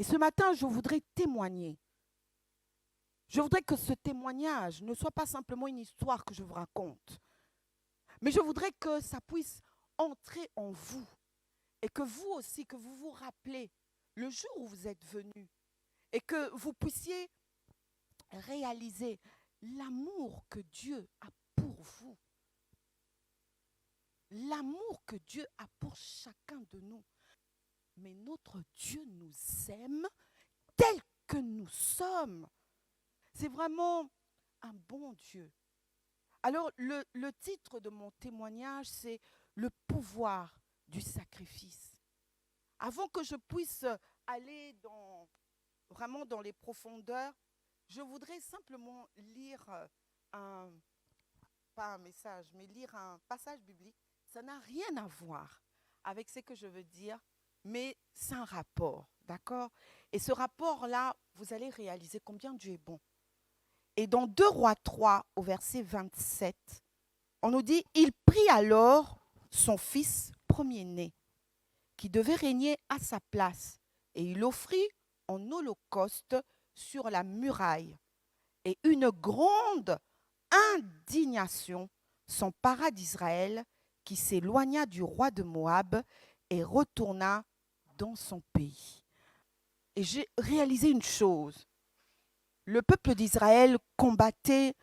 Et ce matin, je voudrais témoigner. Je voudrais que ce témoignage ne soit pas simplement une histoire que je vous raconte, mais je voudrais que ça puisse entrer en vous et que vous aussi, que vous vous rappelez le jour où vous êtes venu et que vous puissiez réaliser l'amour que Dieu a pour vous, l'amour que Dieu a pour chacun de nous. Mais notre Dieu nous aime tel que nous sommes. C'est vraiment un bon Dieu. Alors, le titre de mon témoignage, c'est le pouvoir du sacrifice. Avant que je puisse aller vraiment dans les profondeurs, je voudrais simplement lire pas un message, mais lire un passage biblique. Ça n'a rien à voir avec ce que je veux dire, mais c'est un rapport, d'accord? Et ce rapport-là, vous allez réaliser combien Dieu est bon. Et dans 2 Rois 3, au verset 27, on nous dit, il prit alors son fils premier-né, qui devait régner à sa place, et il offrit en holocauste sur la muraille. Et une grande indignation s'empara d'Israël, qui s'éloigna du roi de Moab et retourna dans son pays. Et j'ai réalisé une chose. Le peuple d'Israël combattait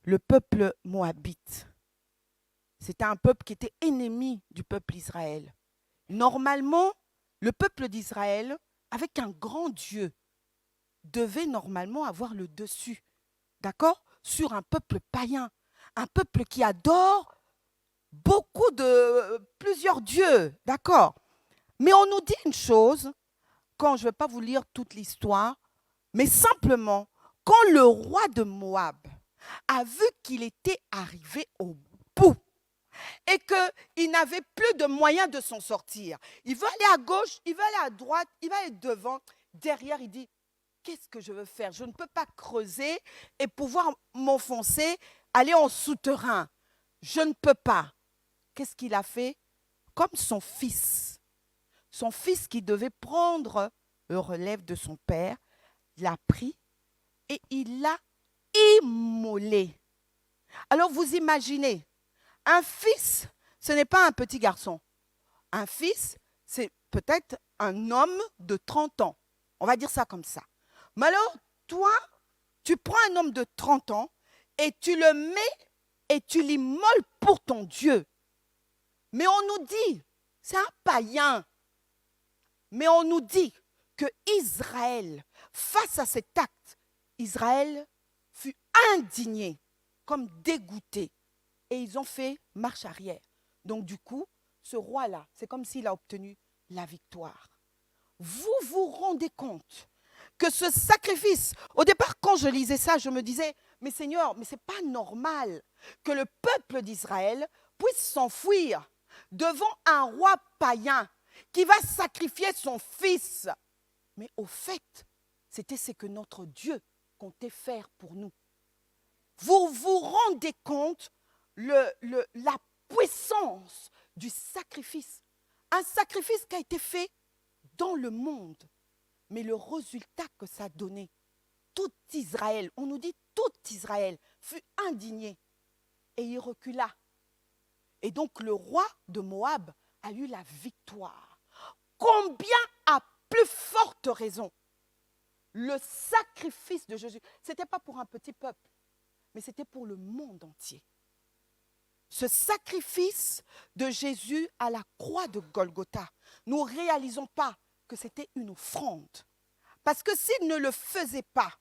le peuple moabite. C'était un peuple qui était ennemi du peuple d'Israël. Normalement, le peuple d'Israël, avec un grand Dieu, devait normalement avoir le dessus, d'accord, sur un peuple païen, un peuple qui adore plusieurs dieux, d'accord. Mais on nous dit une chose, quand je ne vais pas vous lire toute l'histoire, mais simplement, quand le roi de Moab a vu qu'il était arrivé au bout et qu'il n'avait plus de moyens de s'en sortir, il veut aller à gauche, il veut aller à droite, il va aller devant, derrière, il dit, qu'est-ce que je veux faire? Je ne peux pas creuser et pouvoir m'enfoncer, aller en souterrain. Je ne peux pas. Qu'est-ce qu'il a fait? Comme son fils qui devait prendre le relève de son père, l'a pris et il l'a immolé. Alors vous imaginez, un fils, ce n'est pas un petit garçon. Un fils, c'est peut-être un homme de 30 ans. On va dire ça comme ça. Mais alors, toi, tu prends un homme de 30 ans et tu le mets et tu l'immoles pour ton Dieu. Mais on nous dit, c'est un païen, mais on nous dit que Israël, face à cet acte, Israël fut indigné, comme dégoûté. Et ils ont fait marche arrière. Donc du coup, ce roi-là, c'est comme s'il a obtenu la victoire. Vous vous rendez compte que ce sacrifice, au départ, quand je lisais ça, je me disais, mais Seigneur, mais ce n'est pas normal que le peuple d'Israël puisse s'enfuir devant un roi païen qui va sacrifier son fils. Mais au fait, c'était ce que notre Dieu comptait faire pour nous. Vous vous rendez compte la puissance du sacrifice. Un sacrifice qui a été fait dans le monde. Mais le résultat que ça a donné, tout Israël, on nous dit tout Israël, fut indigné et il recula. Et donc le roi de Moab a eu la victoire. Combien à plus forte raison, le sacrifice de Jésus, ce n'était pas pour un petit peuple, mais c'était pour le monde entier. Ce sacrifice de Jésus à la croix de Golgotha, nous ne réalisons pas que c'était une offrande. Parce que s'il ne le faisait pas,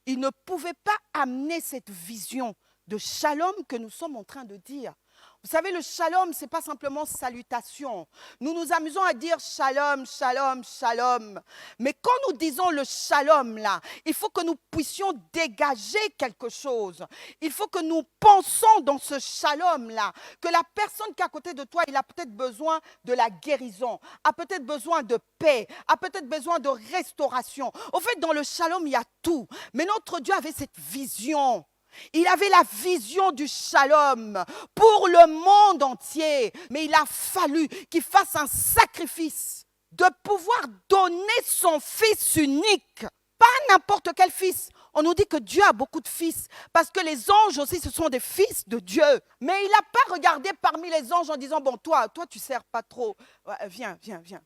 il ne pouvait pas amener cette vision de shalom que nous sommes en train de dire. Vous savez, le shalom, ce n'est pas simplement salutation. Nous nous amusons à dire shalom, shalom, shalom. Mais quand nous disons le shalom, là, il faut que nous puissions dégager quelque chose. Il faut que nous pensions dans ce shalom-là, que la personne qui est à côté de toi, il a peut-être besoin de la guérison, a peut-être besoin de paix, a peut-être besoin de restauration. Au fait, dans le shalom, il y a tout. Mais notre Dieu avait cette vision. Il avait la vision du shalom pour le monde entier. Mais il a fallu qu'il fasse un sacrifice de pouvoir donner son fils unique. Pas n'importe quel fils. On nous dit que Dieu a beaucoup de fils, parce que les anges aussi, ce sont des fils de Dieu. Mais il n'a pas regardé parmi les anges en disant, bon, toi, tu ne sers pas trop. Ouais, viens,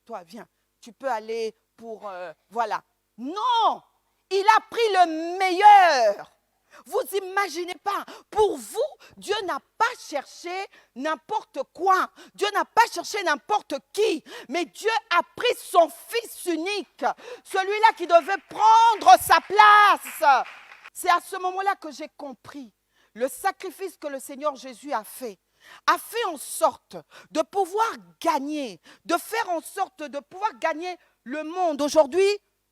toi, viens. Tu peux aller pour... voilà. Non, il a pris le meilleur. Vous imaginez pas, pour vous, Dieu n'a pas cherché n'importe quoi. Dieu n'a pas cherché n'importe qui. Mais Dieu a pris son fils unique, celui-là qui devait prendre sa place. C'est à ce moment-là que j'ai compris le sacrifice que le Seigneur Jésus a fait en sorte de pouvoir gagner, de faire en sorte de pouvoir gagner le monde. Aujourd'hui,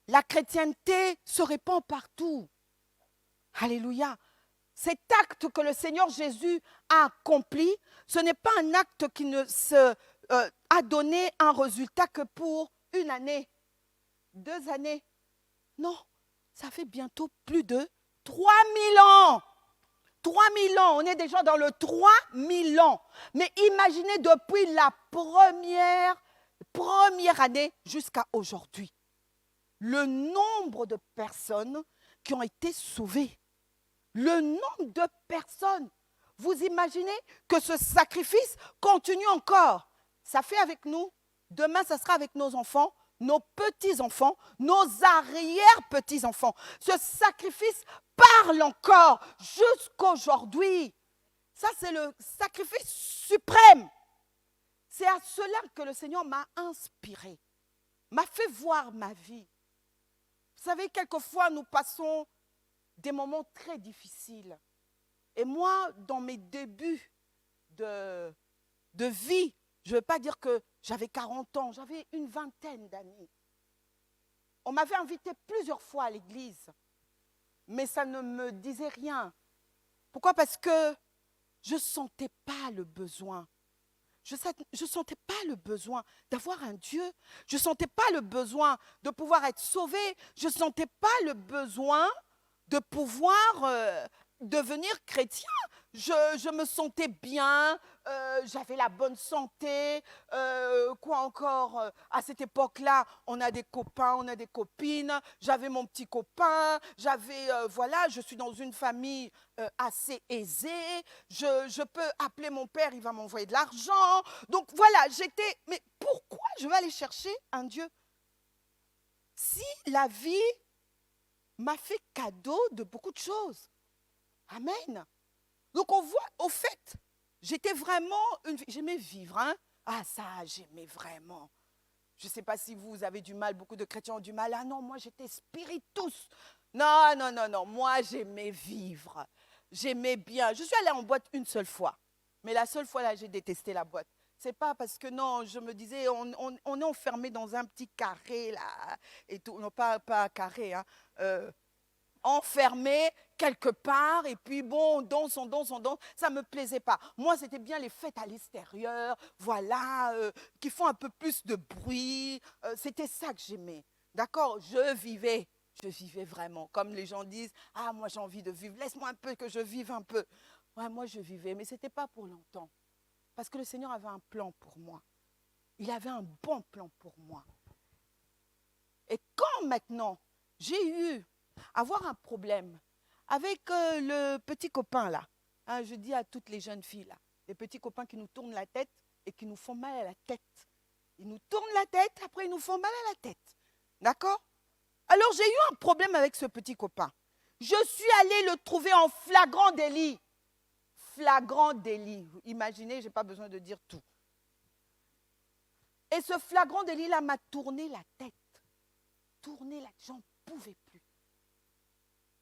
la chrétienté se répand partout. Alléluia. Cet acte que le Seigneur Jésus a accompli, ce n'est pas un acte qui ne a donné un résultat que pour une année, 2 années. Non, ça fait bientôt plus de 3000 ans. 3000 ans, on est déjà dans le 3000 ans. Mais imaginez depuis la première année jusqu'à aujourd'hui, le nombre de personnes qui ont été sauvées. Le nombre de personnes. Vous imaginez que ce sacrifice continue encore. Ça fait avec nous. Demain, ça sera avec nos enfants, nos petits-enfants, nos arrière-petits-enfants. Ce sacrifice parle encore jusqu'aujourd'hui. Ça, c'est le sacrifice suprême. C'est à cela que le Seigneur m'a inspiré, m'a fait voir ma vie. Vous savez, quelquefois, nous passons des moments très difficiles. Et moi, dans mes débuts de vie, je ne veux pas dire que j'avais 40 ans, j'avais une vingtaine d'années. On m'avait invité plusieurs fois à l'église, mais ça ne me disait rien. Pourquoi? Parce que je ne sentais pas le besoin. Je ne sentais pas le besoin d'avoir un Dieu. Je ne sentais pas le besoin de pouvoir être sauvé. Je ne sentais pas le besoin de pouvoir devenir chrétien. Je me sentais bien, j'avais la bonne santé, quoi encore, à cette époque-là, on a des copains, on a des copines, j'avais mon petit copain, voilà, je suis dans une famille assez aisée, je peux appeler mon père, il va m'envoyer de l'argent, donc voilà, mais pourquoi je vais aller chercher un Dieu? Si la vie m'a fait cadeau de beaucoup de choses. Amen. Donc on voit, au fait, j'étais vraiment, j'aimais vivre. Hein? Ah ça, j'aimais vraiment. Je ne sais pas si vous avez du mal, beaucoup de chrétiens ont du mal. Ah non, moi j'étais spiritus. Non, non, non, non, moi j'aimais vivre. J'aimais bien. Je suis allée en boîte une seule fois. Mais la seule fois là, j'ai détesté la boîte. C'est pas parce que non, je me disais, on est enfermé dans un petit carré là, et tout, non pas carré, hein, enfermé quelque part, et puis bon, on danse, ça ne me plaisait pas. Moi, c'était bien les fêtes à l'extérieur, voilà, qui font un peu plus de bruit, c'était ça que j'aimais. D'accord, je vivais vraiment. Comme les gens disent, ah, moi j'ai envie de vivre, laisse-moi un peu que je vive un peu. Ouais, moi je vivais, mais ce n'était pas pour longtemps. Parce que le Seigneur avait un plan pour moi. Il avait un bon plan pour moi. Et quand maintenant, j'ai eu avoir un problème avec le petit copain là, hein, je dis à toutes les jeunes filles là, les petits copains qui nous tournent la tête et qui nous font mal à la tête. Ils nous tournent la tête, après ils nous font mal à la tête. D'accord? Alors j'ai eu un problème avec ce petit copain. Je suis allée le trouver en flagrant délit. Flagrant délit. Imaginez, je n'ai pas besoin de dire tout. Et ce flagrant délit-là m'a tourné la tête. Tourné la tête, j'en pouvais plus.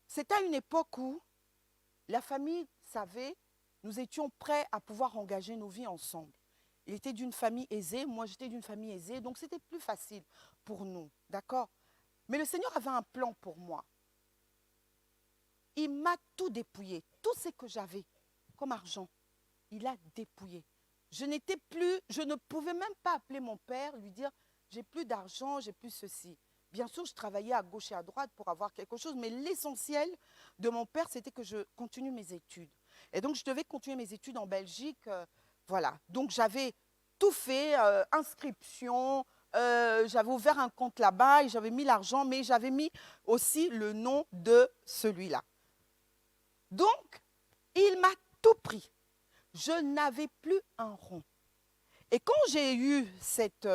C'était à une époque où la famille savait, nous étions prêts à pouvoir engager nos vies ensemble. Il était d'une famille aisée, moi j'étais d'une famille aisée, donc c'était plus facile pour nous, d'accord? Mais le Seigneur avait un plan pour moi. Il m'a tout dépouillé, tout ce que j'avais comme argent, il a dépouillé. Je ne pouvais même pas appeler mon père, lui dire, j'ai plus d'argent, j'ai plus ceci. Bien sûr, je travaillais à gauche et à droite pour avoir quelque chose, mais l'essentiel de mon père, c'était que je continue mes études. Et donc, je devais continuer mes études en Belgique. Voilà. Donc, j'avais tout fait, inscription, J'avais ouvert un compte là-bas et j'avais mis l'argent, mais j'avais mis aussi le nom de celui-là. Donc, il m'a tout pris. Je n'avais plus un rond. Et quand j'ai eu cette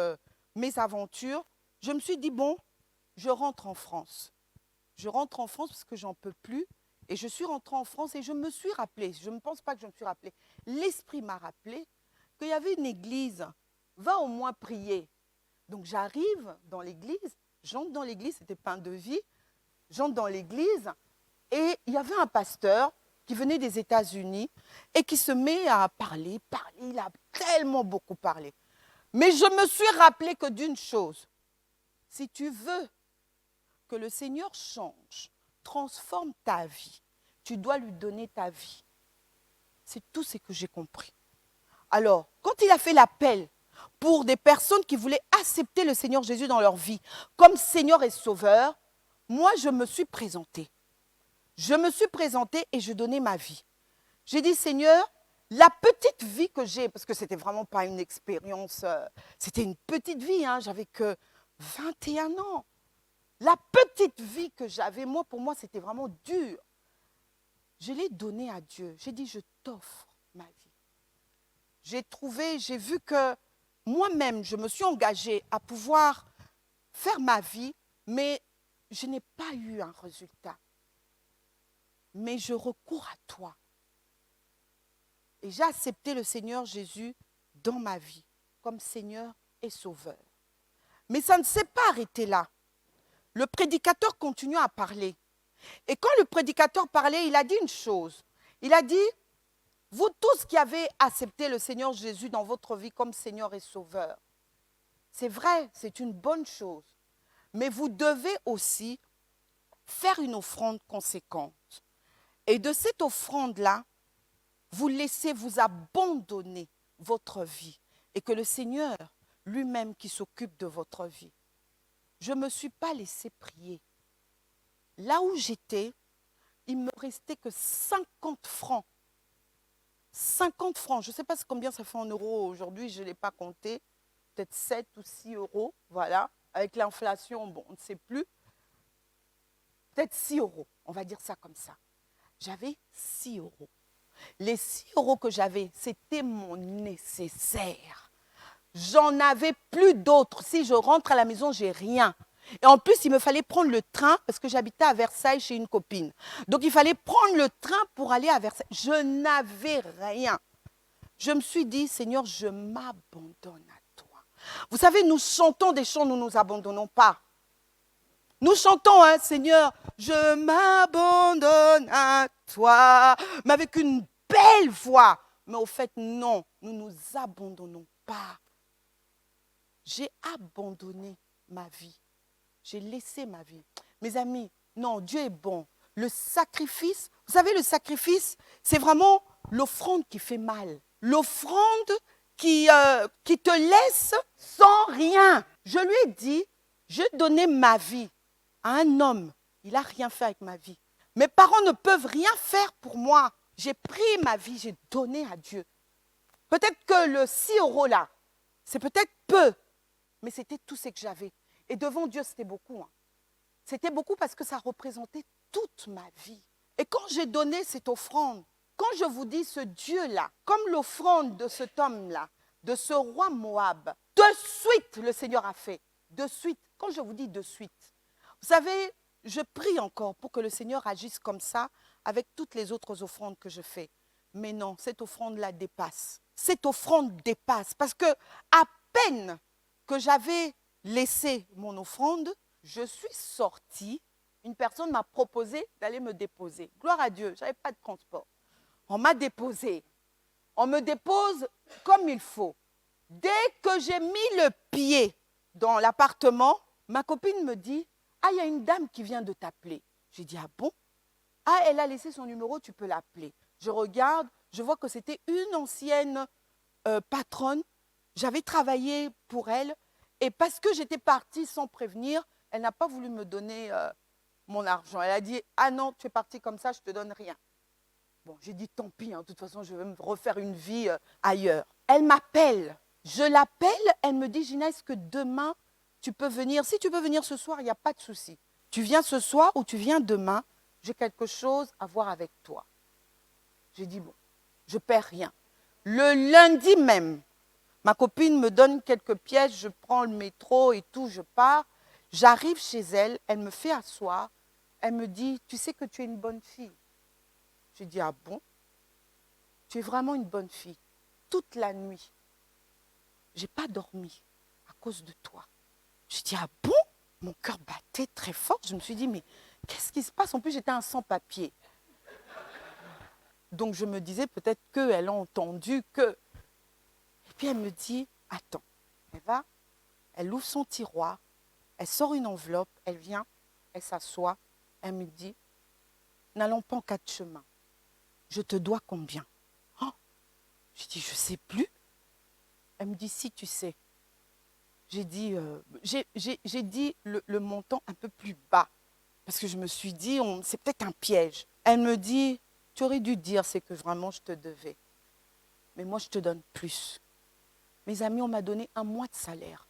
mésaventure, je me suis dit, bon, je rentre en France. Je rentre en France parce que j'en peux plus. Et je suis rentrée en France et je me suis rappelé, je ne pense pas que je me suis rappelé, l'Esprit m'a rappelé qu'il y avait une église. Va au moins prier. Donc j'arrive dans l'église, j'entre dans l'église, c'était pain de vie, j'entre dans l'église et il y avait un pasteur qui venait des États-Unis et qui se met à parler, il a tellement beaucoup parlé. Mais je me suis rappelé que d'une chose, si tu veux que le Seigneur change, transforme ta vie, tu dois lui donner ta vie. C'est tout ce que j'ai compris. Alors, quand il a fait l'appel pour des personnes qui voulaient accepter le Seigneur Jésus dans leur vie comme Seigneur et Sauveur, moi, je me suis présentée. Je me suis présentée et je donnais ma vie. J'ai dit, Seigneur, la petite vie que j'ai, parce que ce n'était vraiment pas une expérience, c'était une petite vie, hein, j'avais que 21 ans. La petite vie que j'avais, moi, pour moi, c'était vraiment dur. Je l'ai donnée à Dieu. J'ai dit, je t'offre ma vie. J'ai vu que moi-même, je me suis engagée à pouvoir faire ma vie, mais je n'ai pas eu un résultat. Mais je recours à toi. Et j'ai accepté le Seigneur Jésus dans ma vie, comme Seigneur et Sauveur. Mais ça ne s'est pas arrêté là. Le prédicateur continue à parler. Et quand le prédicateur parlait, il a dit une chose. Il a dit, vous tous qui avez accepté le Seigneur Jésus dans votre vie comme Seigneur et Sauveur, c'est vrai, c'est une bonne chose. Mais vous devez aussi faire une offrande conséquente. Et de cette offrande-là, vous laissez vous abandonner votre vie. Et que le Seigneur lui-même qui s'occupe de votre vie. Je ne me suis pas laissé prier. Là où j'étais, il me restait que 50 francs. 50 francs, je ne sais pas combien ça fait en euros aujourd'hui, je ne l'ai pas compté. Peut-être 7 ou 6 euros, voilà. Avec l'inflation, bon, on ne sait plus. Peut-être 6 euros, on va dire ça comme ça. J'avais 6 euros. Les 6 euros que j'avais, c'était mon nécessaire. J'en avais plus d'autres. Si je rentre à la maison, j'ai rien. Et en plus, il me fallait prendre le train parce que j'habitais à Versailles chez une copine. Donc, il fallait prendre le train pour aller à Versailles. Je n'avais rien. Je me suis dit, Seigneur, je m'abandonne à toi. Vous savez, nous chantons des chants, nous ne nous abandonnons pas. Nous chantons, hein, Seigneur, je m'abandonne à toi, mais avec une belle voix. Mais au fait, non, nous ne nous abandonnons pas. J'ai abandonné ma vie. J'ai laissé ma vie. Mes amis, non, Dieu est bon. Le sacrifice, vous savez, le sacrifice, c'est vraiment l'offrande qui fait mal. L'offrande qui te laisse sans rien. Je lui ai dit, je donnais ma vie à un homme. Il n'a rien fait avec ma vie. Mes parents ne peuvent rien faire pour moi. J'ai pris ma vie, j'ai donné à Dieu. Peut-être que le 6 euros là, c'est peut-être peu, mais c'était tout ce que j'avais. Et devant Dieu, c'était beaucoup. Hein. C'était beaucoup parce que ça représentait toute ma vie. Et quand j'ai donné cette offrande, quand je vous dis ce Dieu-là, comme l'offrande de cet homme-là, de ce roi Moab, de suite le Seigneur a fait. De suite. Quand je vous dis de suite, vous savez, je prie encore pour que le Seigneur agisse comme ça avec toutes les autres offrandes que je fais. Mais non, cette offrande-là dépasse. Cette offrande dépasse parce que à peine que j'avais laissé mon offrande, je suis sortie. Une personne m'a proposé d'aller me déposer. Gloire à Dieu, je n'avais pas de transport. On m'a déposé. On me dépose comme il faut. Dès que j'ai mis le pied dans l'appartement, ma copine me dit, ah, il y a une dame qui vient de t'appeler. J'ai dit, ah bon? Ah, elle a laissé son numéro, tu peux l'appeler. Je regarde, je vois que c'était une ancienne patronne. J'avais travaillé pour elle. Et parce que j'étais partie sans prévenir, elle n'a pas voulu me donner mon argent. Elle a dit, ah non, tu es partie comme ça, je ne te donne rien. Bon, j'ai dit, tant pis, hein, de toute façon, je vais me refaire une vie ailleurs. Elle m'appelle. Je l'appelle, elle me dit, Gina, est-ce que demain, tu peux venir. Si tu veux venir ce soir, il n'y a pas de souci. Tu viens ce soir ou tu viens demain, j'ai quelque chose à voir avec toi. J'ai dit, bon, je ne perds rien. Le lundi même, ma copine me donne quelques pièces, je prends le métro et tout, je pars. J'arrive chez elle, elle me fait asseoir. Elle me dit, tu sais que tu es une bonne fille. J'ai dit, ah bon? Tu es vraiment une bonne fille. Toute la nuit, je n'ai pas dormi à cause de toi. J'ai dit, ah bon? Mon cœur battait très fort. Je me suis dit, mais qu'est-ce qui se passe? En plus, j'étais un sans-papier. Donc, je me disais peut-être qu'elle a entendu que... Et puis, elle me dit, attends. Elle va, elle ouvre son tiroir, elle sort une enveloppe, elle vient, elle s'assoit, elle me dit, n'allons pas en quatre chemins. Je te dois combien? Oh, je dis, je ne sais plus. Elle me dit, si tu sais. J'ai dit, le montant un peu plus bas. Parce que je me suis dit, c'est peut-être un piège. Elle me dit, tu aurais dû dire, c'est que vraiment je te devais. Mais moi, je te donne plus. Mes amis, on m'a donné un mois de salaire.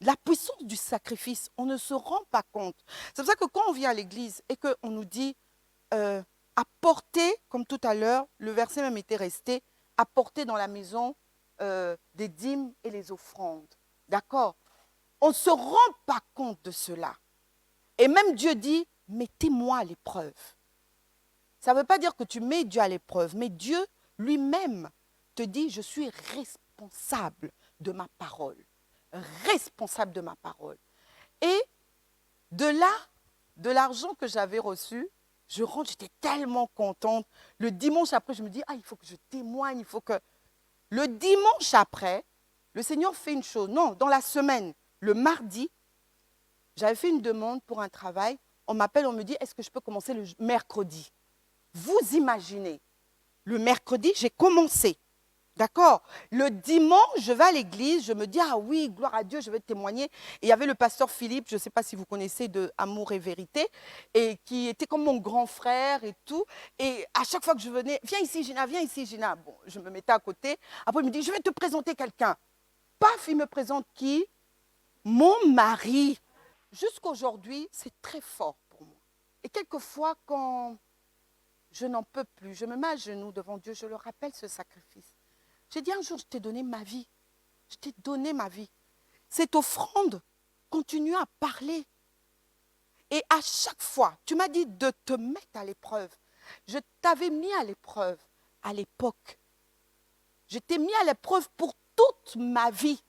La puissance du sacrifice, on ne se rend pas compte. C'est pour ça que quand on vient à l'église et qu'on nous dit, apporter, comme tout à l'heure, le verset même était resté, apporter dans la maison des dîmes et les offrandes. D'accord? On ne se rend pas compte de cela. Et même Dieu dit, mettez-moi à l'épreuve. Ça ne veut pas dire que tu mets Dieu à l'épreuve, mais Dieu lui-même te dit, je suis responsable de ma parole. Responsable de ma parole. Et de là, de l'argent que j'avais reçu, je rentre, j'étais tellement contente. Le dimanche après, je me dis, il faut que je témoigne, il faut que... Le dimanche après, le Seigneur fait une chose. Non, dans la semaine, le mardi, j'avais fait une demande pour un travail. On m'appelle, on me dit, est-ce que je peux commencer le mercredi? Vous imaginez, le mercredi, j'ai commencé. D'accord? Le dimanche, je vais à l'église, je me dis, ah oui, gloire à Dieu, je vais témoigner. Et il y avait le pasteur Philippe, je ne sais pas si vous connaissez de Amour et Vérité, et qui était comme mon grand frère et tout. Et à chaque fois que je venais, viens ici Gina, viens ici Gina. Bon, je me mettais à côté. Après, il me dit, je vais te présenter quelqu'un. Paf, il me présente qui? Mon mari. Jusqu'aujourd'hui, c'est très fort pour moi. Et quelquefois, quand je n'en peux plus, je me mets à genoux devant Dieu, je le rappelle ce sacrifice. J'ai dit un jour, je t'ai donné ma vie. Je t'ai donné ma vie. Cette offrande continue à parler. Et à chaque fois, tu m'as dit de te mettre à l'épreuve. Je t'avais mis à l'épreuve à l'époque. Je t'ai mis à l'épreuve pour toute ma vie.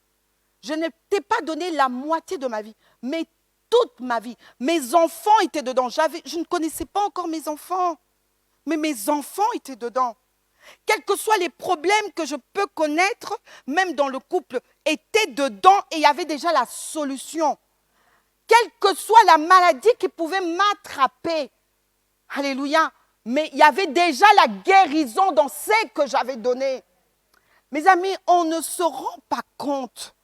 Je ne t'ai pas donné la moitié de ma vie, mais toute ma vie. Mes enfants étaient dedans. Je ne connaissais pas encore mes enfants, mais mes enfants étaient dedans. Quels que soient les problèmes que je peux connaître, même dans le couple, étaient dedans et il y avait déjà la solution. Quelle que soit la maladie qui pouvait m'attraper, alléluia, mais il y avait déjà la guérison dans ce que j'avais donné. Mes amis, on ne se rend pas compte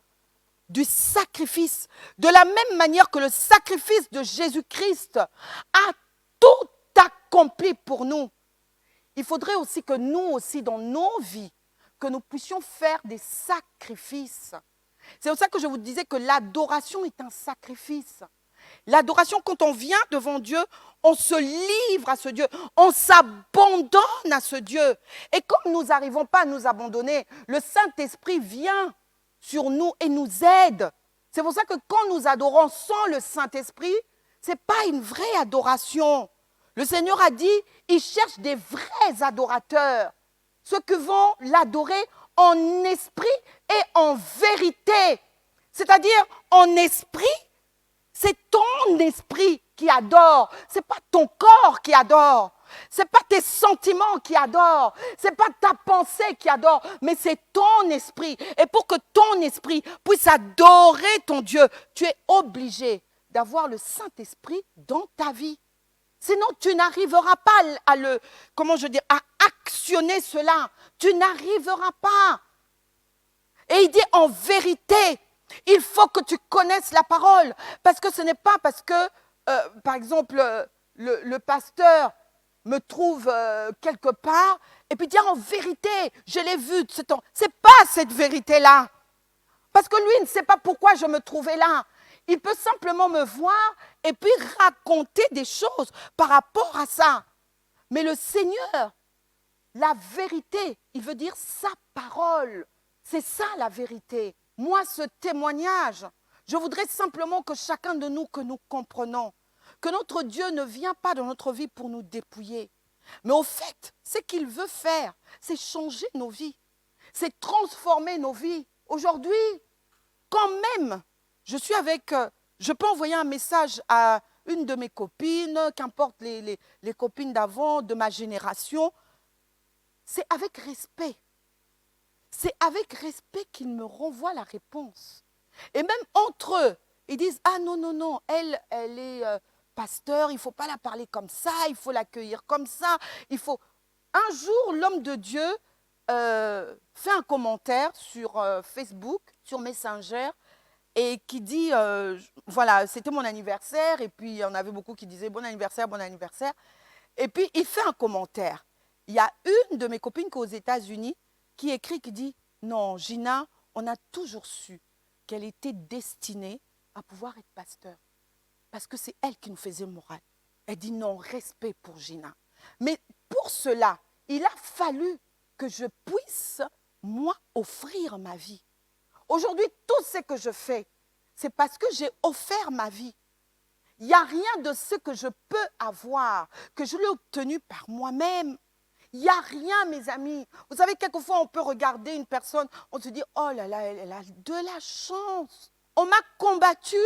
du sacrifice, de la même manière que le sacrifice de Jésus-Christ a tout accompli pour nous. Il faudrait aussi que nous aussi, dans nos vies, que nous puissions faire des sacrifices. C'est pour ça que je vous disais que l'adoration est un sacrifice. L'adoration, quand on vient devant Dieu, on se livre à ce Dieu, on s'abandonne à ce Dieu. Et comme nous n'arrivons pas à nous abandonner, le Saint-Esprit vient sur nous et nous aide. C'est pour ça que quand nous adorons sans le Saint-Esprit, ce n'est pas une vraie adoration. Le Seigneur a dit, il cherche des vrais adorateurs, ceux qui vont l'adorer en esprit et en vérité. C'est-à-dire, en esprit, c'est ton esprit qui adore, ce n'est pas ton corps qui adore. Ce n'est pas tes sentiments qui adorent, ce n'est pas ta pensée qui adore, mais c'est ton esprit. Et pour que ton esprit puisse adorer ton Dieu, tu es obligé d'avoir le Saint-Esprit dans ta vie. Sinon, tu n'arriveras pas à actionner cela. Tu n'arriveras pas. Et il dit en vérité, il faut que tu connaisses la parole. Parce que ce n'est pas parce que, par exemple, le pasteur me trouve quelque part et puis dire en vérité, je l'ai vu. Ce n'est pas cette vérité-là. Parce que lui, il ne sait pas pourquoi je me trouvais là. Il peut simplement me voir et puis raconter des choses par rapport à ça. Mais le Seigneur, la vérité, il veut dire sa parole. C'est ça la vérité. Moi, ce témoignage, je voudrais simplement que chacun de nous, que nous comprenons, que notre Dieu ne vient pas dans notre vie pour nous dépouiller. Mais au fait, ce qu'il veut faire, c'est changer nos vies. C'est transformer nos vies. Aujourd'hui, quand même, je peux envoyer un message à une de mes copines, qu'importe les copines d'avant, de ma génération. C'est avec respect. C'est avec respect qu'ils me renvoient la réponse. Et même entre eux, ils disent, ah non, non, non, elle est pasteur, il ne faut pas la parler comme ça, il faut l'accueillir comme ça. Un jour, l'homme de Dieu fait un commentaire sur Facebook, sur Messenger, et qui dit, voilà, c'était mon anniversaire, et puis il y en avait beaucoup qui disaient bon anniversaire, bon anniversaire. Et puis il fait un commentaire. Il y a une de mes copines qui est aux États-Unis qui écrit, qui dit, non, Gina, on a toujours su qu'elle était destinée à pouvoir être pasteur. Parce que c'est elle qui nous faisait morale. Elle dit non, respect pour Gina. Mais pour cela, il a fallu que je puisse, moi, offrir ma vie. Aujourd'hui, tout ce que je fais, c'est parce que j'ai offert ma vie. Il n'y a rien de ce que je peux avoir, que je l'ai obtenu par moi-même. Il n'y a rien, mes amis. Vous savez, quelquefois, on peut regarder une personne, on se dit, oh là là, elle a de la chance. On m'a combattu.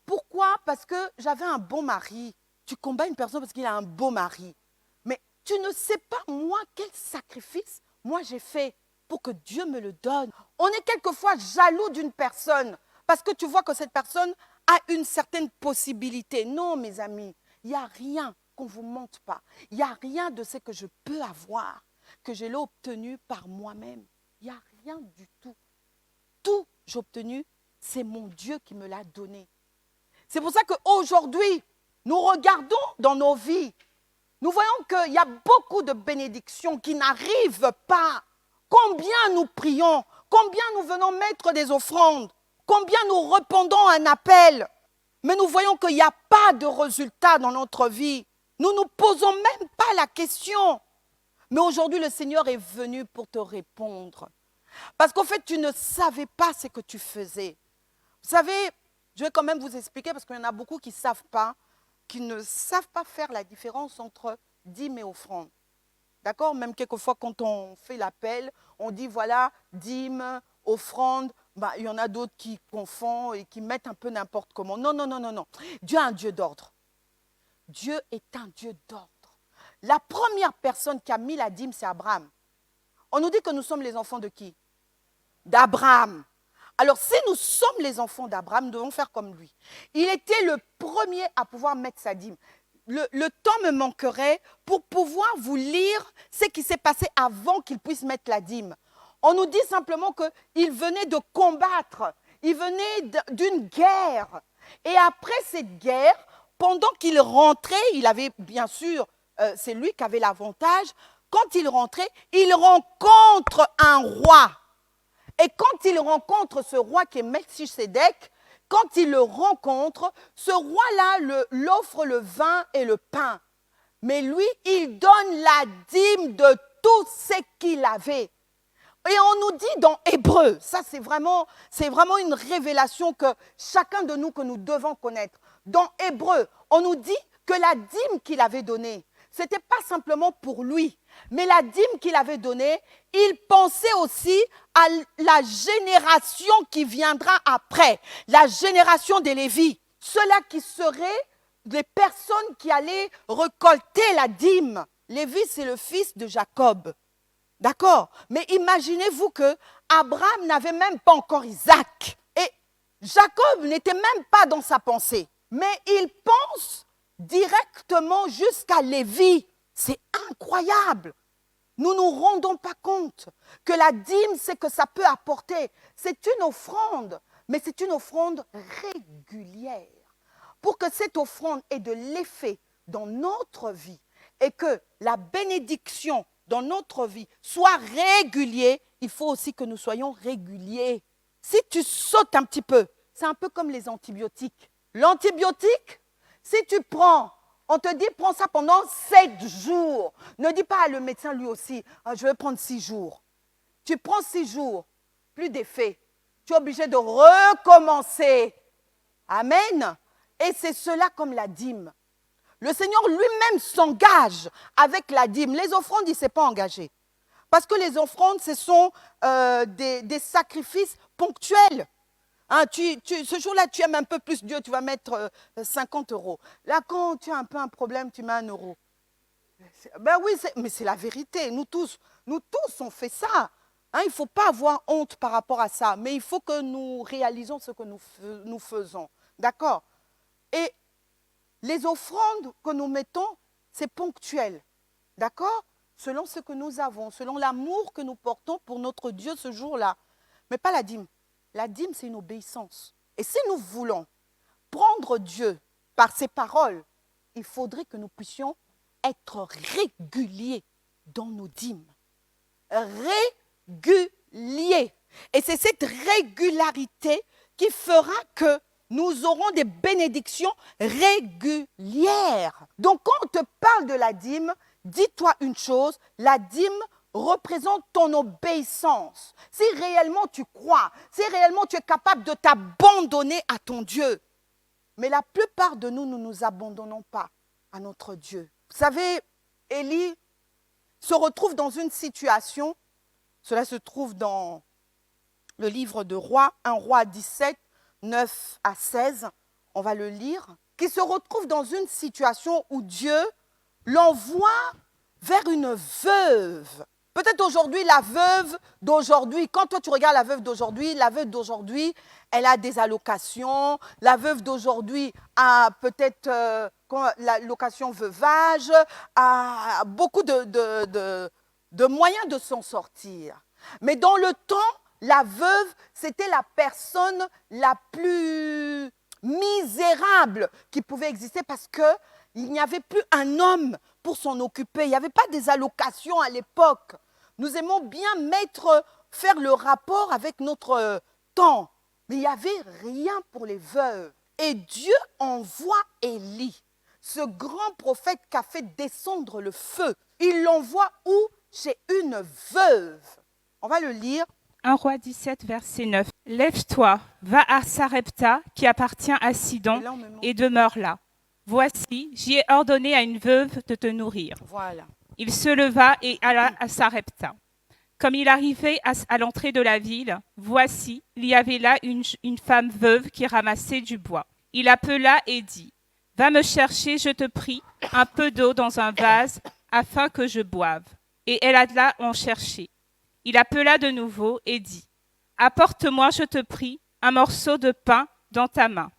Pourquoi? Parce que j'avais un bon mari. Tu combats une personne parce qu'il a un beau mari. Mais tu ne sais pas, moi, quel sacrifice moi j'ai fait pour que Dieu me le donne. On est quelquefois jaloux d'une personne parce que tu vois que cette personne a une certaine possibilité. Non, mes amis, il n'y a rien qu'on ne vous mente pas. Il n'y a rien de ce que je peux avoir que je l'ai obtenu par moi-même. Il n'y a rien du tout. Tout j'ai obtenu, c'est mon Dieu qui me l'a donné. C'est pour ça qu'aujourd'hui, nous regardons dans nos vies, nous voyons qu'il y a beaucoup de bénédictions qui n'arrivent pas. Combien nous prions, combien nous venons mettre des offrandes, combien nous répondons à un appel, mais nous voyons qu'il n'y a pas de résultat dans notre vie. Nous ne nous posons même pas la question. Mais aujourd'hui, le Seigneur est venu pour te répondre. Parce qu'en fait, tu ne savais pas ce que tu faisais. Vous savez, je vais quand même vous expliquer parce qu'il y en a beaucoup qui ne savent pas faire la différence entre dîme et offrande. D'accord? Même quelquefois, quand on fait l'appel, on dit voilà, dîme, offrande. Il y en a d'autres qui confondent et qui mettent un peu n'importe comment. Non, non, non, non, non. Dieu est un Dieu d'ordre. Dieu est un Dieu d'ordre. La première personne qui a mis la dîme, c'est Abraham. On nous dit que nous sommes les enfants de qui? D'Abraham. Alors, si nous sommes les enfants d'Abraham, nous devons faire comme lui. Il était le premier à pouvoir mettre sa dîme. Le temps me manquerait pour pouvoir vous lire ce qui s'est passé avant qu'il puisse mettre la dîme. On nous dit simplement qu'il venait de combattre, il venait d'une guerre. Et après cette guerre, pendant qu'il rentrait, il avait bien sûr, c'est lui qui avait l'avantage, quand il rentrait, il rencontre un roi. Et quand il rencontre ce roi qui est Melchisédek, quand il le rencontre, ce roi-là l'offre le vin et le pain. Mais lui, il donne la dîme de tout ce qu'il avait. Et on nous dit dans Hébreu, ça c'est vraiment une révélation que chacun de nous, que nous devons connaître. Dans Hébreu, on nous dit que la dîme qu'il avait donnée, ce n'était pas simplement pour lui, mais la dîme qu'il avait donnée, il pensait aussi à la génération qui viendra après, la génération des Lévites, ceux-là qui seraient des personnes qui allaient récolter la dîme. Lévi, c'est le fils de Jacob. D'accord? Mais imaginez-vous que Abraham n'avait même pas encore Isaac. Et Jacob n'était même pas dans sa pensée. Mais il pense directement jusqu'à Lévi. C'est incroyable. Nous ne nous rendons pas compte que la dîme, c'est que ça peut apporter. C'est une offrande, mais c'est une offrande régulière. Pour que cette offrande ait de l'effet dans notre vie et que la bénédiction dans notre vie soit régulière, il faut aussi que nous soyons réguliers. Si tu sautes un petit peu, c'est un peu comme les antibiotiques. L'antibiotique, si tu prends, on te dit prends ça pendant 7 jours. Ne dis pas à le médecin lui aussi, je vais prendre 6 jours. Tu prends 6 jours, plus d'effet. Tu es obligé de recommencer. Amen. Et c'est cela comme la dîme. Le Seigneur lui-même s'engage avec la dîme. Les offrandes, il ne s'est pas engagé. Parce que les offrandes, ce sont des sacrifices ponctuels. Hein, ce jour-là, tu aimes un peu plus Dieu, tu vas mettre 50 €. Là, quand tu as un peu un problème, tu mets 1 €. Ben oui, mais c'est la vérité. Nous tous, on fait ça. Hein, il ne faut pas avoir honte par rapport à ça, mais il faut que nous réalisons ce que nous faisons. D'accord? Et les offrandes que nous mettons, c'est ponctuel. D'accord? Selon ce que nous avons, selon l'amour que nous portons pour notre Dieu ce jour-là. Mais pas la dîme. La dîme, c'est une obéissance. Et si nous voulons prendre Dieu par ses paroles, il faudrait que nous puissions être réguliers dans nos dîmes. Réguliers. Et c'est cette régularité qui fera que nous aurons des bénédictions régulières. Donc, quand on te parle de la dîme, dis-toi une chose, la dîme représente ton obéissance. Si réellement tu crois, si réellement tu es capable de t'abandonner à ton Dieu. Mais la plupart de nous, nous ne nous abandonnons pas à notre Dieu. Vous savez, Élie se retrouve dans une situation, cela se trouve dans le livre de Rois, 1 Roi 17, 9 à 16, on va le lire, qui se retrouve dans une situation où Dieu l'envoie vers une veuve. Peut-être aujourd'hui, la veuve d'aujourd'hui, quand toi tu regardes la veuve d'aujourd'hui, elle a des allocations. La veuve d'aujourd'hui a peut-être l'allocation veuvage, a beaucoup de moyens de s'en sortir. Mais dans le temps, la veuve, c'était la personne la plus misérable qui pouvait exister parce qu'il n'y avait plus un homme pour s'en occuper. Il n'y avait pas des allocations à l'époque. Nous aimons bien faire le rapport avec notre temps. Mais il n'y avait rien pour les veuves. Et Dieu envoie Élie, ce grand prophète qui a fait descendre le feu. Il l'envoie où? Chez une veuve. On va le lire. 1 Roi 17, verset 9. Lève-toi, va à Sarepta, qui appartient à Sidon, et demeure là. Voici, j'y ai ordonné à une veuve de te nourrir. Voilà. Il se leva et alla à Sarepta. Comme il arrivait à l'entrée de la ville, voici, il y avait là une femme veuve qui ramassait du bois. Il appela et dit, « Va me chercher, je te prie, un peu d'eau dans un vase, afin que je boive. » Et elle alla en chercher. Il appela de nouveau et dit, « Apporte-moi, je te prie, un morceau de pain dans ta main. »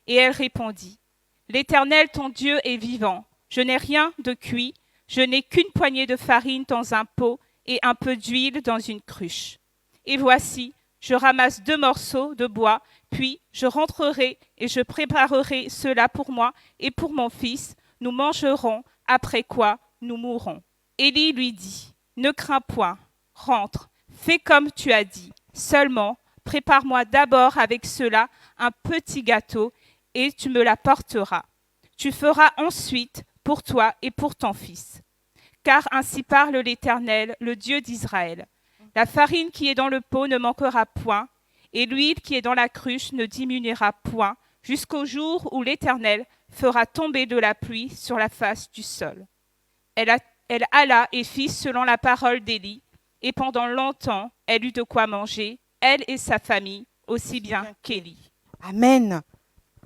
Et elle répondit, « L'Éternel, ton Dieu, est vivant. Je n'ai rien de cuit, je n'ai qu'une poignée de farine dans un pot et un peu d'huile dans une cruche. Et voici, je ramasse 2 morceaux de bois, puis je rentrerai et je préparerai cela pour moi et pour mon fils. Nous mangerons, après quoi nous mourrons. » Élie lui dit, « Ne crains point, rentre, fais comme tu as dit. Seulement, prépare-moi d'abord avec cela un petit gâteau et tu me l'apporteras. Tu feras ensuite pour toi et pour ton fils. Car ainsi parle l'Éternel, le Dieu d'Israël. La farine qui est dans le pot ne manquera point, et l'huile qui est dans la cruche ne diminuera point, jusqu'au jour où l'Éternel fera tomber de la pluie sur la face du sol. » Elle alla et fit selon la parole d'Élie, et pendant longtemps, elle eut de quoi manger, elle et sa famille, aussi bien qu'Élie. Amen.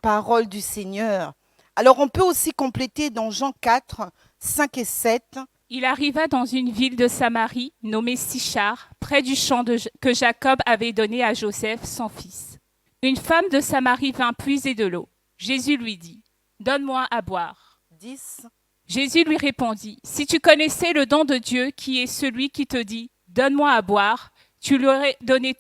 Parole du Seigneur. Alors, on peut aussi compléter dans Jean 4, 5 et 7. Il arriva dans une ville de Samarie, nommée Sichar, près du champ que Jacob avait donné à Joseph, son fils. Une femme de Samarie vint puiser de l'eau. Jésus lui dit, « Donne-moi à boire. » 10. Jésus lui répondit, « Si tu connaissais le don de Dieu, qui est celui qui te dit, « Donne-moi à boire », tu lui aurais demandé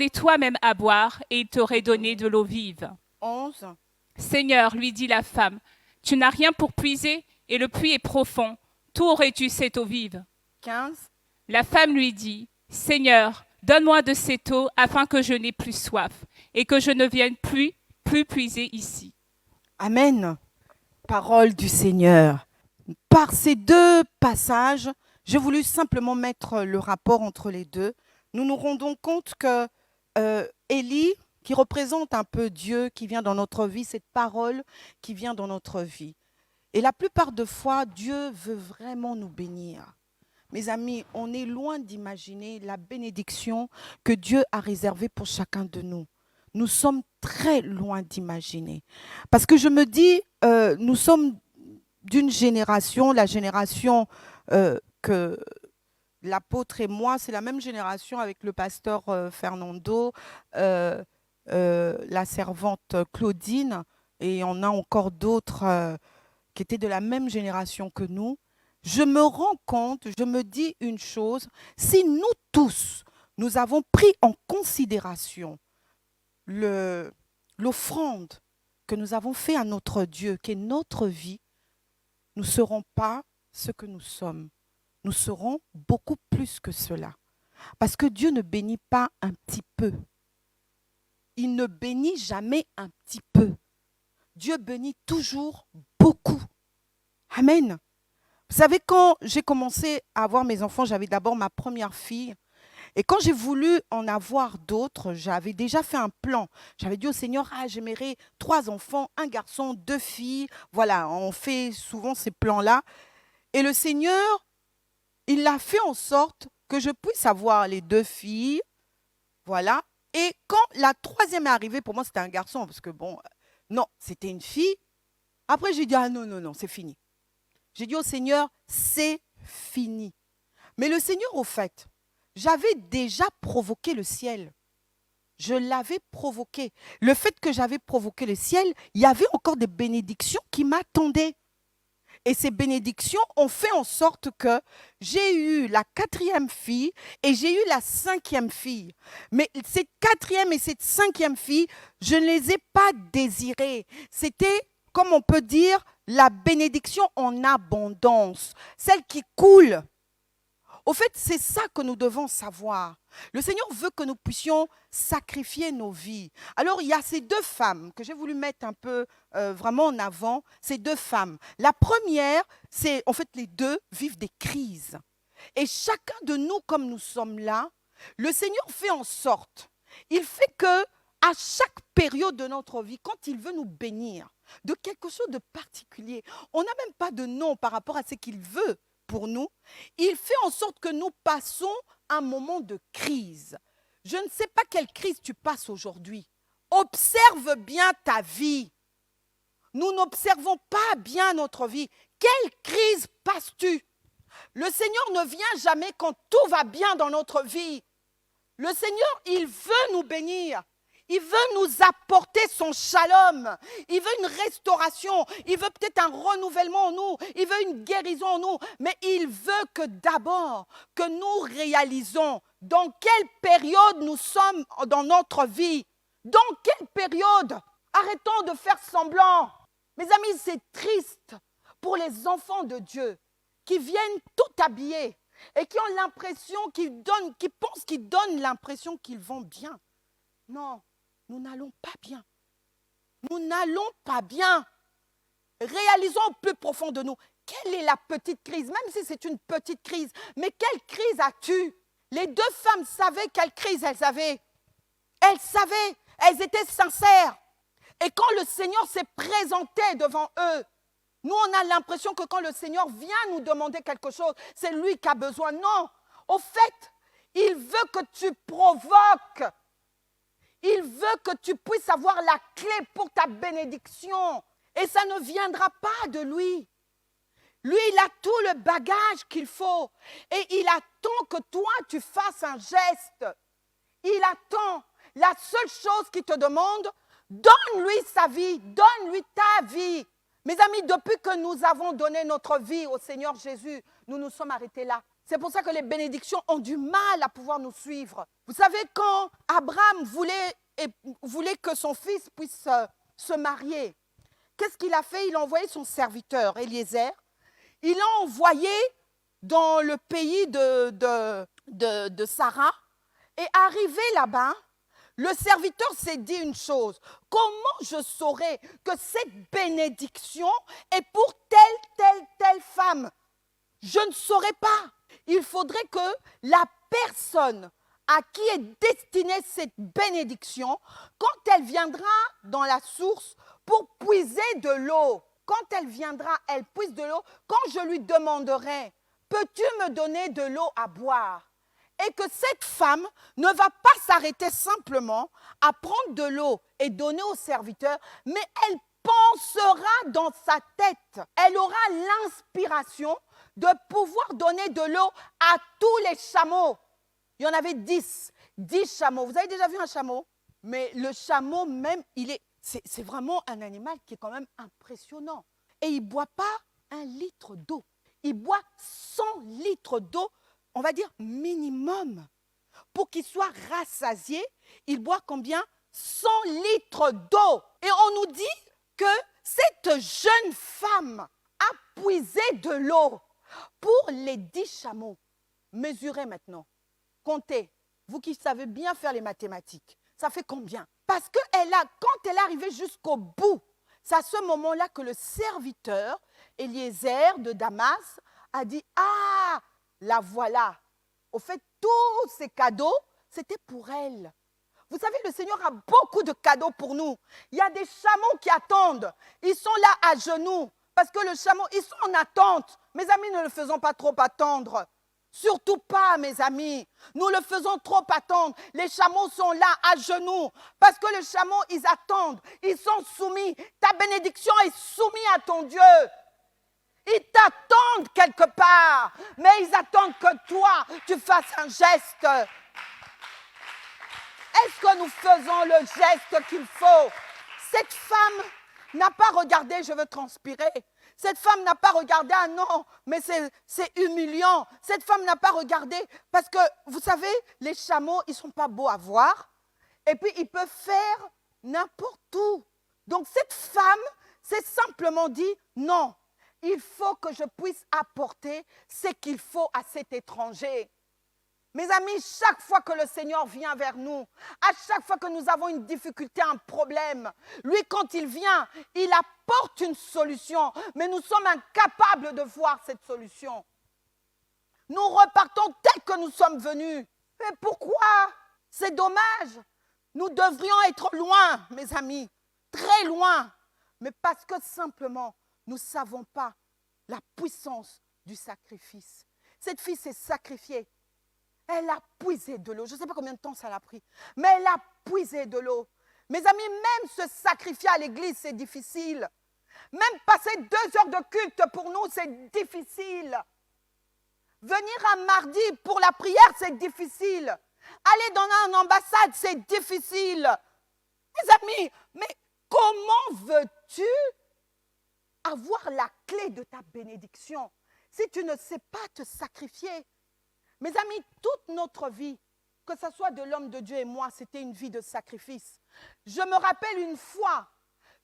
toi-même à boire, et il t'aurait donné de l'eau vive. 11. Seigneur, lui dit la femme, tu n'as rien pour puiser, et le puits est profond. D'où aurais-tu cette eau vive? 15. La femme lui dit, Seigneur, Donne-moi de cette eau afin que je n'ai plus soif et que je ne vienne plus puiser ici. Amen. Parole du Seigneur. Par ces deux passages, j'ai voulu simplement mettre le rapport entre les deux. Nous nous rendons compte que Élie, qui représente un peu Dieu qui vient dans notre vie, cette parole qui vient dans notre vie. Et la plupart de fois, Dieu veut vraiment nous bénir. Mes amis, on est loin d'imaginer la bénédiction que Dieu a réservée pour chacun de nous. Nous sommes très loin d'imaginer. Parce que je me dis, nous sommes d'une génération, la génération que l'apôtre et moi, c'est la même génération avec le pasteur Fernando, la servante Claudine, et on a encore d'autres qui étaient de la même génération que nous. Je me rends compte, je me dis une chose, si nous tous, nous avons pris en considération l'offrande que nous avons fait à notre Dieu, qui est notre vie, nous ne serons pas ce que nous sommes. Nous serons beaucoup plus que cela. Parce que Dieu ne bénit pas un petit peu. Il ne bénit jamais un petit peu. Dieu bénit toujours beaucoup. Amen. Vous savez, quand j'ai commencé à avoir mes enfants, j'avais d'abord ma première fille. Et quand j'ai voulu en avoir d'autres, j'avais déjà fait un plan. J'avais dit au Seigneur, j'aimerais 3 enfants, un garçon, 2 filles. Voilà, on fait souvent ces plans-là. Et le Seigneur, il a fait en sorte que je puisse avoir les 2 filles. Voilà. Et quand la 3e est arrivée, pour moi, c'était un garçon. Parce que bon, non, c'était une fille. Après, j'ai dit, non, c'est fini. J'ai dit au Seigneur, c'est fini. Mais le Seigneur, au fait, j'avais déjà provoqué le ciel. Je l'avais provoqué. Le fait que j'avais provoqué le ciel, il y avait encore des bénédictions qui m'attendaient. Et ces bénédictions ont fait en sorte que j'ai eu la 4e fille et j'ai eu la 5e fille. Mais cette 4e et cette 5e fille, je ne les ai pas désirées. C'était, comme on peut dire, la bénédiction en abondance, celle qui coule. Au fait, c'est ça que nous devons savoir. Le Seigneur veut que nous puissions sacrifier nos vies. Alors, il y a ces 2 femmes que j'ai voulu mettre un peu vraiment en avant, ces 2 femmes. La première, c'est, en fait, les 2 vivent des crises. Et chacun de nous, comme nous sommes là, le Seigneur fait en sorte, il fait que à chaque période de notre vie, quand il veut nous bénir de quelque chose de particulier, on n'a même pas de nom par rapport à ce qu'il veut pour nous, il fait en sorte que nous passons un moment de crise. Je ne sais pas quelle crise tu passes aujourd'hui. Observe bien ta vie. Nous n'observons pas bien notre vie. Quelle crise passes-tu? Le Seigneur ne vient jamais quand tout va bien dans notre vie. Le Seigneur, il veut nous bénir. Il veut nous apporter son shalom. Il veut une restauration. Il veut peut-être un renouvellement en nous. Il veut une guérison en nous. Mais il veut que d'abord, que nous réalisons dans quelle période nous sommes dans notre vie. Dans quelle période? Arrêtons de faire semblant. Mes amis, c'est triste pour les enfants de Dieu qui viennent tout habillés et qui ont l'impression, qui pensent qu'ils donnent l'impression qu'ils vont bien. Non. Nous n'allons pas bien. Nous n'allons pas bien. Réalisons au plus profond de nous. Quelle est la petite crise? Même si c'est une petite crise. Mais quelle crise as-tu? Les 2 femmes savaient quelle crise elles avaient. Elles savaient. Elles étaient sincères. Et quand le Seigneur s'est présenté devant eux, nous, on a l'impression que quand le Seigneur vient nous demander quelque chose, c'est lui qui a besoin. Non. Au fait, il veut que tu provoques. Il veut que tu puisses avoir la clé pour ta bénédiction. Et ça ne viendra pas de lui. Lui, il a tout le bagage qu'il faut. Et il attend que toi, tu fasses un geste. Il attend. La seule chose qu'il te demande, donne-lui sa vie, donne-lui ta vie. Mes amis, depuis que nous avons donné notre vie au Seigneur Jésus, nous nous sommes arrêtés là. C'est pour ça que les bénédictions ont du mal à pouvoir nous suivre. Vous savez, quand Abraham voulait que son fils puisse se marier, qu'est-ce qu'il a fait? Il a envoyé son serviteur, Eliezer. Il l'a envoyé dans le pays de Sarah. Et arrivé là-bas, le serviteur s'est dit une chose. Comment je saurais que cette bénédiction est pour telle femme? Je ne saurais pas. Il faudrait que la personne à qui est destinée cette bénédiction, quand elle viendra dans la source pour puiser de l'eau, quand elle viendra, elle puise de l'eau, quand je lui demanderai, peux-tu me donner de l'eau à boire? Et que cette femme ne va pas s'arrêter simplement à prendre de l'eau et donner au serviteur, mais elle pensera dans sa tête, elle aura l'inspiration de pouvoir donner de l'eau à tous les chameaux. Il y en avait 10 chameaux. Vous avez déjà vu un chameau? Mais le chameau même, c'est vraiment un animal qui est quand même impressionnant. Et il ne boit pas 1 litre d'eau. Il boit 100 litres d'eau, on va dire minimum. Pour qu'il soit rassasié, il boit combien? 100 litres d'eau. Et on nous dit que cette jeune femme a puisé de l'eau pour les 10 chameaux. Mesurez maintenant. Comptez. Vous qui savez bien faire les mathématiques. Ça fait combien? Parce que quand elle est arrivée jusqu'au bout, c'est à ce moment-là que le serviteur, Eliezer de Damas, a dit, ah, la voilà. Au fait, tous ces cadeaux, c'était pour elle. Vous savez, le Seigneur a beaucoup de cadeaux pour nous. Il y a des chameaux qui attendent. Ils sont là à genoux. Parce que le chameau, ils sont en attente. Mes amis, ne le faisons pas trop attendre. Surtout pas, mes amis. Nous le faisons trop attendre. Les chameaux sont là à genoux. Parce que les chameaux, ils attendent. Ils sont soumis. Ta bénédiction est soumise à ton Dieu. Ils t'attendent quelque part. Mais ils attendent que toi, tu fasses un geste. Est-ce que nous faisons le geste qu'il faut? Cette femme n'a pas regardé, je veux transpirer. Cette femme n'a pas regardé, ah non, mais c'est humiliant. Cette femme n'a pas regardé parce que, vous savez, les chameaux, ils ne sont pas beaux à voir. Et puis, ils peuvent faire n'importe où. Donc, cette femme s'est simplement dit, non, il faut que je puisse apporter ce qu'il faut à cet étranger. Mes amis, chaque fois que le Seigneur vient vers nous, à chaque fois que nous avons une difficulté, un problème, lui, quand il vient, il apporte une solution, mais nous sommes incapables de voir cette solution. Nous repartons tel que nous sommes venus. Mais pourquoi? C'est dommage. Nous devrions être loin, mes amis, très loin. Mais parce que simplement, nous ne savons pas la puissance du sacrifice. Cette fille s'est sacrifiée. Elle a puisé de l'eau. Je ne sais pas combien de temps ça l'a pris, mais elle a puisé de l'eau. Mes amis, même se sacrifier à l'église, c'est difficile. Même passer 2 heures de culte pour nous, c'est difficile. Venir un mardi pour la prière, c'est difficile. Aller dans une ambassade, c'est difficile. Mes amis, mais comment veux-tu avoir la clé de ta bénédiction si tu ne sais pas te sacrifier? Mes amis, toute notre vie, que ce soit de l'homme de Dieu et moi, c'était une vie de sacrifice. Je me rappelle une fois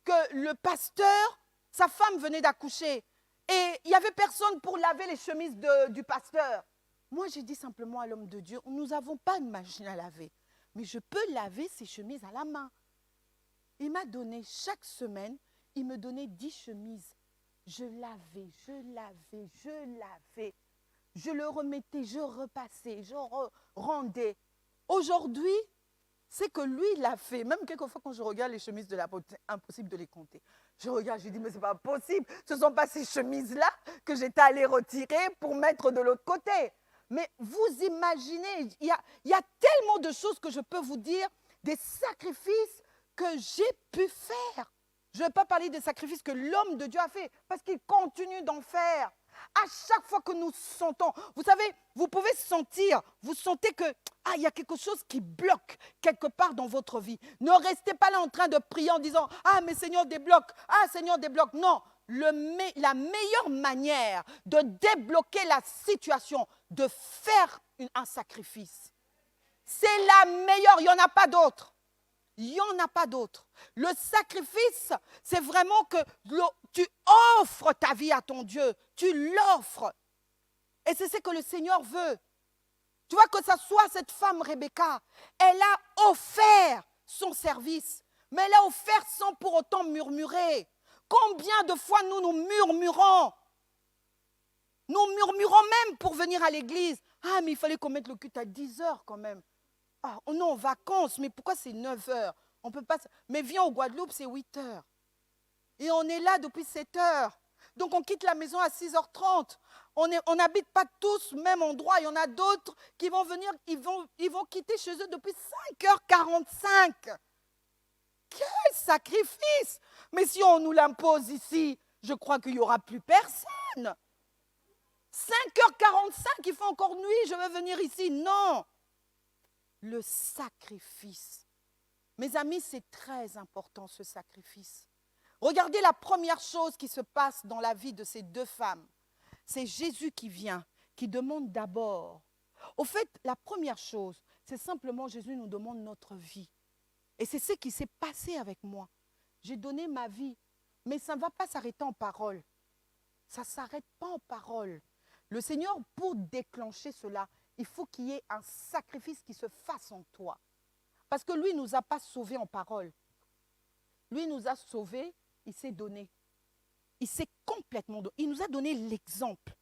que le pasteur, sa femme venait d'accoucher et il n'y avait personne pour laver les chemises du pasteur. Moi, j'ai dit simplement à l'homme de Dieu, nous n'avons pas de machine à laver, mais je peux laver ces chemises à la main. Il m'a donné chaque semaine, il me donnait 10 chemises. Je lavais. Je le remettais, je repassais, je rendais. Aujourd'hui, c'est que lui, il l'a fait. Même quelquefois, quand je regarde les chemises de la beauté, impossible de les compter. Je regarde, je dis, mais ce n'est pas possible. Ce ne sont pas ces chemises-là que j'étais allée retirer pour mettre de l'autre côté. Mais vous imaginez, il y a tellement de choses que je peux vous dire, des sacrifices que j'ai pu faire. Je ne vais pas parler des sacrifices que l'homme de Dieu a fait, parce qu'il continue d'en faire. À chaque fois que nous sentons, vous savez, vous pouvez sentir, vous sentez que il y a quelque chose qui bloque quelque part dans votre vie. Ne restez pas là en train de prier en disant, mais Seigneur débloque, Seigneur débloque. Non, la meilleure manière de débloquer la situation, de faire un sacrifice, c'est la meilleure, il n'y en a pas d'autre. Il n'y en a pas d'autre. Le sacrifice, c'est vraiment que tu offres ta vie à ton Dieu. Tu l'offres. Et c'est ce que le Seigneur veut. Tu vois que ça soit cette femme Rebecca, elle a offert son service, mais elle a offert sans pour autant murmurer. Combien de fois nous murmurons? Nous murmurons même pour venir à l'église. Ah, mais il fallait qu'on mette le culte à 10 heures quand même. Ah, on est en vacances, mais pourquoi c'est 9 heures? On peut pas. Mais viens au Guadeloupe, c'est 8 heures. Et on est là depuis 7 heures. Donc on quitte la maison à 6h30. On n'habite pas tous au même endroit. Il y en a d'autres qui vont venir, ils vont quitter chez eux depuis 5h45. Quel sacrifice! Mais si on nous l'impose ici, je crois qu'il n'y aura plus personne. 5h45, il fait encore nuit, je veux venir ici. Non! Le sacrifice. Mes amis, c'est très important ce sacrifice. Regardez la première chose qui se passe dans la vie de ces deux femmes. C'est Jésus qui vient, qui demande d'abord. Au fait, la première chose, c'est simplement Jésus nous demande notre vie. Et c'est ce qui s'est passé avec moi. J'ai donné ma vie, mais ça ne va pas s'arrêter en parole. Ça ne s'arrête pas en parole. Le Seigneur, pour déclencher cela, il faut qu'il y ait un sacrifice qui se fasse en toi. Parce que lui ne nous a pas sauvés en parole. Lui nous a sauvés, il s'est donné. Il s'est complètement donné. Il nous a donné l'exemple.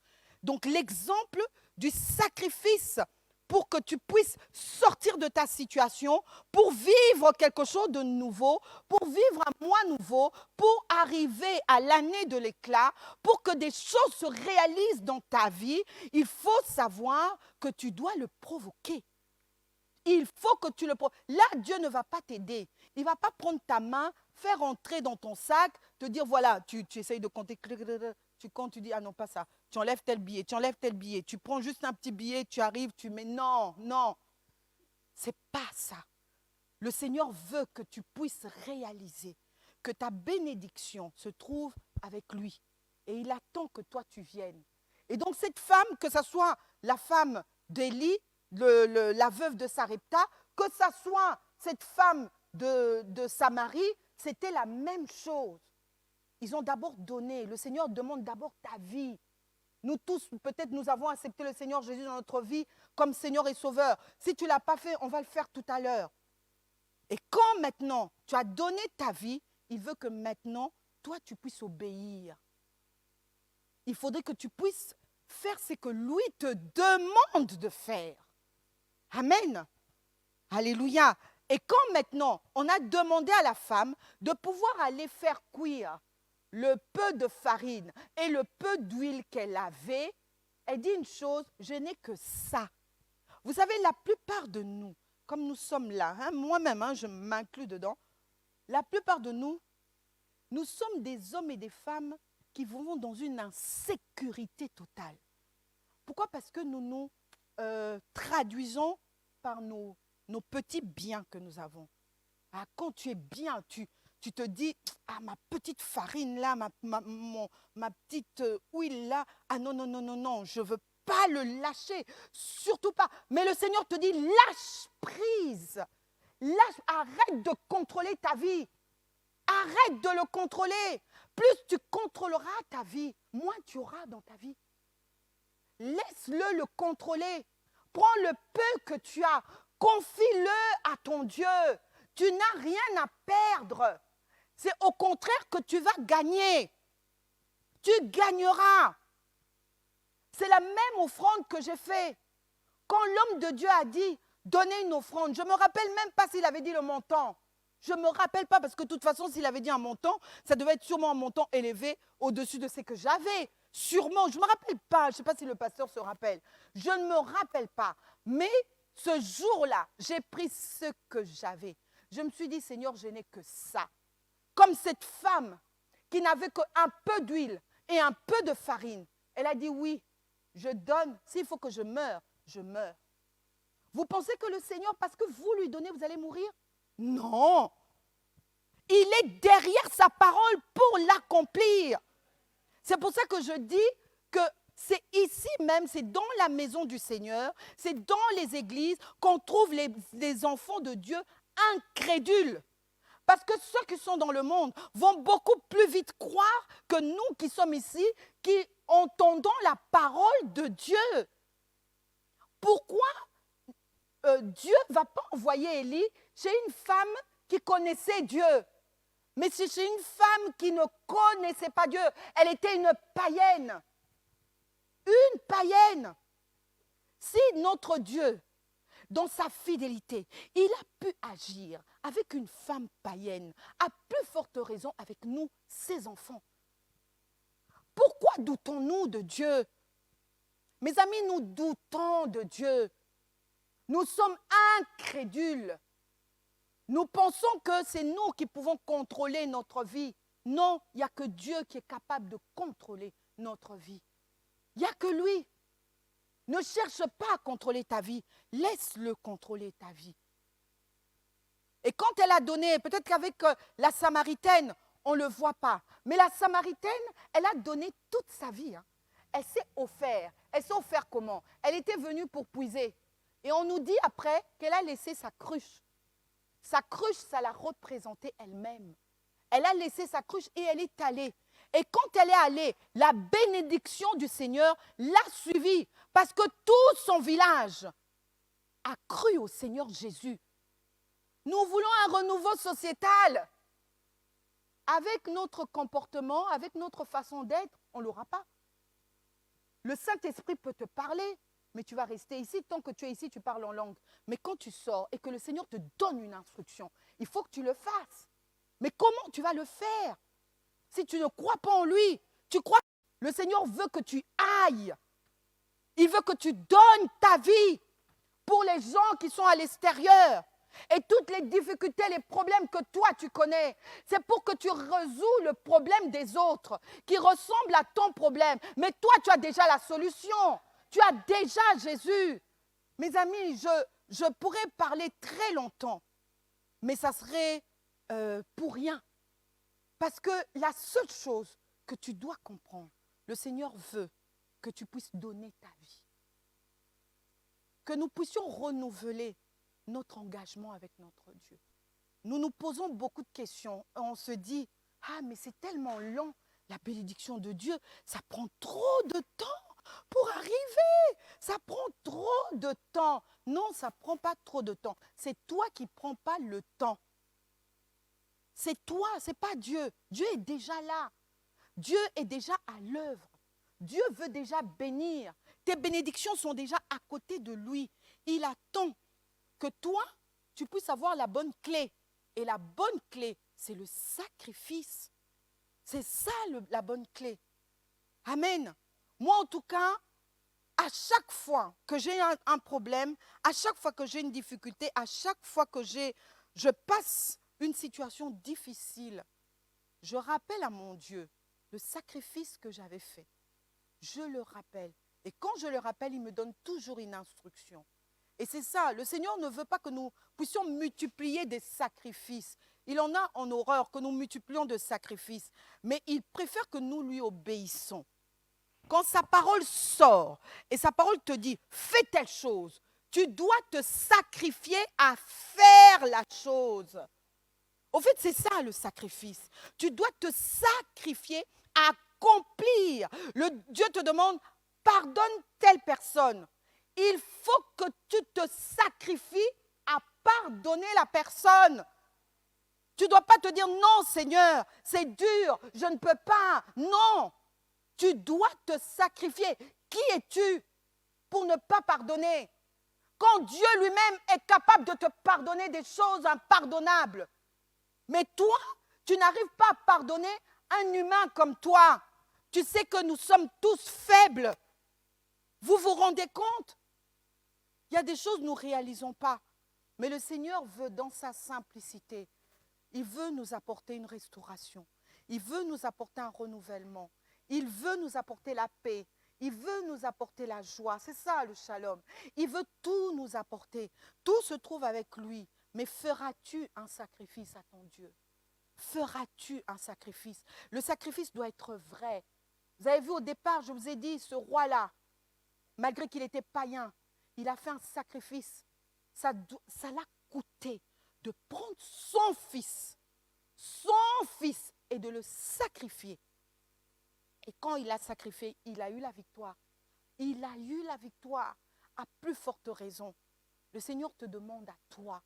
Donc l'exemple du sacrifice pour que tu puisses sortir de ta situation, pour vivre quelque chose de nouveau, pour vivre un mois nouveau, pour arriver à l'année de l'éclat, pour que des choses se réalisent dans ta vie, il faut savoir que tu dois le provoquer. Il faut que tu le provoques. Là, Dieu ne va pas t'aider. Il ne va pas prendre ta main, faire entrer dans ton sac, te dire, voilà, tu essayes de compter, tu comptes, tu dis, ah non, pas ça. Tu enlèves tel billet, tu prends juste un petit billet, tu arrives, tu mets, non, non. C'est pas ça. Le Seigneur veut que tu puisses réaliser que ta bénédiction se trouve avec lui. Et il attend que toi, tu viennes. Et donc, cette femme, que ce soit la femme d'Élie, la veuve de Sarepta, que ce soit cette femme de Samarie, c'était la même chose. Ils ont d'abord donné. Le Seigneur demande d'abord ta vie. Nous tous, peut-être nous avons accepté le Seigneur Jésus dans notre vie comme Seigneur et Sauveur. Si tu ne l'as pas fait, on va le faire tout à l'heure. Et quand maintenant tu as donné ta vie, il veut que maintenant, toi, tu puisses obéir. Il faudrait que tu puisses faire ce que lui te demande de faire. Amen. Alléluia. Et quand maintenant, on a demandé à la femme de pouvoir aller faire cuire le peu de farine et le peu d'huile qu'elle avait, elle dit une chose, je n'ai que ça. Vous savez, la plupart de nous, comme nous sommes là, moi-même, je m'inclus dedans, la plupart de nous, nous sommes des hommes et des femmes qui vivons dans une insécurité totale. Pourquoi? Parce que nous nous traduisons par nos petits biens que nous avons. Ah, quand tu es bien, tu te dis, ah, ma petite farine là, ma petite huile là, ah non, non, non, non, non, je ne veux pas le lâcher, surtout pas. Mais le Seigneur te dit, lâche prise, arrête de contrôler ta vie, arrête de le contrôler. Plus tu contrôleras ta vie, moins tu auras dans ta vie. Laisse-le le contrôler. Prends le peu que tu as, confie-le à ton Dieu. Tu n'as rien à perdre. C'est au contraire que tu vas gagner. Tu gagneras. C'est la même offrande que j'ai faite. Quand l'homme de Dieu a dit, donnez une offrande, je ne me rappelle même pas s'il avait dit le montant. Je ne me rappelle pas parce que de toute façon, s'il avait dit un montant, ça devait être sûrement un montant élevé au-dessus de ce que j'avais. Sûrement, je ne me rappelle pas. Je ne sais pas si le pasteur se rappelle. Je ne me rappelle pas. Mais ce jour-là, j'ai pris ce que j'avais. Je me suis dit, Seigneur, je n'ai que ça. Comme cette femme qui n'avait qu'un peu d'huile et un peu de farine. Elle a dit, oui, je donne. S'il faut que je meure, je meurs. Vous pensez que le Seigneur, parce que vous lui donnez, vous allez mourir? Non. Il est derrière sa parole pour l'accomplir. C'est pour ça que je dis que c'est ici même, c'est dans la maison du Seigneur, c'est dans les églises qu'on trouve les enfants de Dieu incrédules. Parce que ceux qui sont dans le monde vont beaucoup plus vite croire que nous qui sommes ici, qui entendons la parole de Dieu. Pourquoi Dieu ne va pas envoyer Élie chez une femme qui connaissait Dieu. Mais c'est chez une femme qui ne connaissait pas Dieu. Elle était une païenne. Une païenne. Si notre Dieu, dans sa fidélité, il a pu agir avec une femme païenne, à plus forte raison avec nous, ses enfants. Pourquoi doutons-nous de Dieu? Mes amis, nous doutons de Dieu. Nous sommes incrédules. Nous pensons que c'est nous qui pouvons contrôler notre vie. Non, il n'y a que Dieu qui est capable de contrôler notre vie. Il n'y a que lui. Ne cherche pas à contrôler ta vie. Laisse-le contrôler ta vie. Et quand elle a donné, peut-être qu'avec la Samaritaine, on ne le voit pas. Mais la Samaritaine, elle a donné toute sa vie. Hein. Elle s'est offert. Elle s'est offert comment? Elle était venue pour puiser. Et on nous dit après qu'elle a laissé sa cruche. Sa cruche, ça l'a représentée elle-même. Elle a laissé sa cruche et elle est allée. Et quand elle est allée, la bénédiction du Seigneur l'a suivie. Parce que tout son village a cru au Seigneur Jésus. Nous voulons un renouveau sociétal. Avec notre comportement, avec notre façon d'être, on ne l'aura pas. Le Saint-Esprit peut te parler, mais tu vas rester ici. Tant que tu es ici, tu parles en langue. Mais quand tu sors et que le Seigneur te donne une instruction, il faut que tu le fasses. Mais comment tu vas le faire? Si tu ne crois pas en lui, tu crois que le Seigneur veut que tu ailles. Il veut que tu donnes ta vie pour les gens qui sont à l'extérieur. Et toutes les difficultés, les problèmes que toi tu connais, c'est pour que tu résous le problème des autres qui ressemble à ton problème. Mais toi, tu as déjà la solution. Tu as déjà Jésus. Mes amis, je pourrais parler très longtemps, mais ça serait pour rien. Parce que la seule chose que tu dois comprendre, le Seigneur veut que tu puisses donner ta vie. Que nous puissions renouveler notre engagement avec notre Dieu. Nous nous posons beaucoup de questions. On se dit, ah mais c'est tellement long, la bénédiction de Dieu, ça prend trop de temps pour arriver. Ça prend trop de temps. Non, ça ne prend pas trop de temps. C'est toi qui ne prends pas le temps. C'est toi, ce n'est pas Dieu. Dieu est déjà là. Dieu est déjà à l'œuvre. Dieu veut déjà bénir. Tes bénédictions sont déjà à côté de lui. Il attend que toi, tu puisses avoir la bonne clé. Et la bonne clé, c'est le sacrifice. C'est ça la bonne clé. Amen. Moi, en tout cas, à chaque fois que j'ai un problème, à chaque fois que j'ai une difficulté, à chaque fois que je passe une situation difficile, je rappelle à mon Dieu le sacrifice que j'avais fait. Je le rappelle. Et quand je le rappelle, il me donne toujours une instruction. Et c'est ça, le Seigneur ne veut pas que nous puissions multiplier des sacrifices. Il en a en horreur que nous multiplions de sacrifices. Mais il préfère que nous lui obéissons. Quand sa parole sort et sa parole te dit « fais telle chose », tu dois te sacrifier à faire la chose. Au fait, c'est ça le sacrifice. Tu dois te sacrifier à accomplir. Dieu te demande « pardonne telle personne ». Il faut que tu te sacrifies à pardonner la personne. Tu ne dois pas te dire « non Seigneur, c'est dur, je ne peux pas ». Non, tu dois te sacrifier. Qui es-tu pour ne pas pardonner? Quand Dieu lui-même est capable de te pardonner des choses impardonnables. Mais toi, tu n'arrives pas à pardonner un humain comme toi. Tu sais que nous sommes tous faibles. Vous vous rendez compte? Il y a des choses que nous ne réalisons pas. Mais le Seigneur veut, dans sa simplicité, il veut nous apporter une restauration. Il veut nous apporter un renouvellement. Il veut nous apporter la paix. Il veut nous apporter la joie. C'est ça le shalom. Il veut tout nous apporter. Tout se trouve avec lui. Mais feras-tu un sacrifice à ton Dieu? Feras-tu un sacrifice? Le sacrifice doit être vrai. Vous avez vu au départ, je vous ai dit, ce roi-là, malgré qu'il était païen, il a fait un sacrifice. Ça l'a coûté de prendre son fils, et de le sacrifier. Et quand il l'a sacrifié, il a eu la victoire. Il a eu la victoire à plus forte raison. Le Seigneur te demande à toi.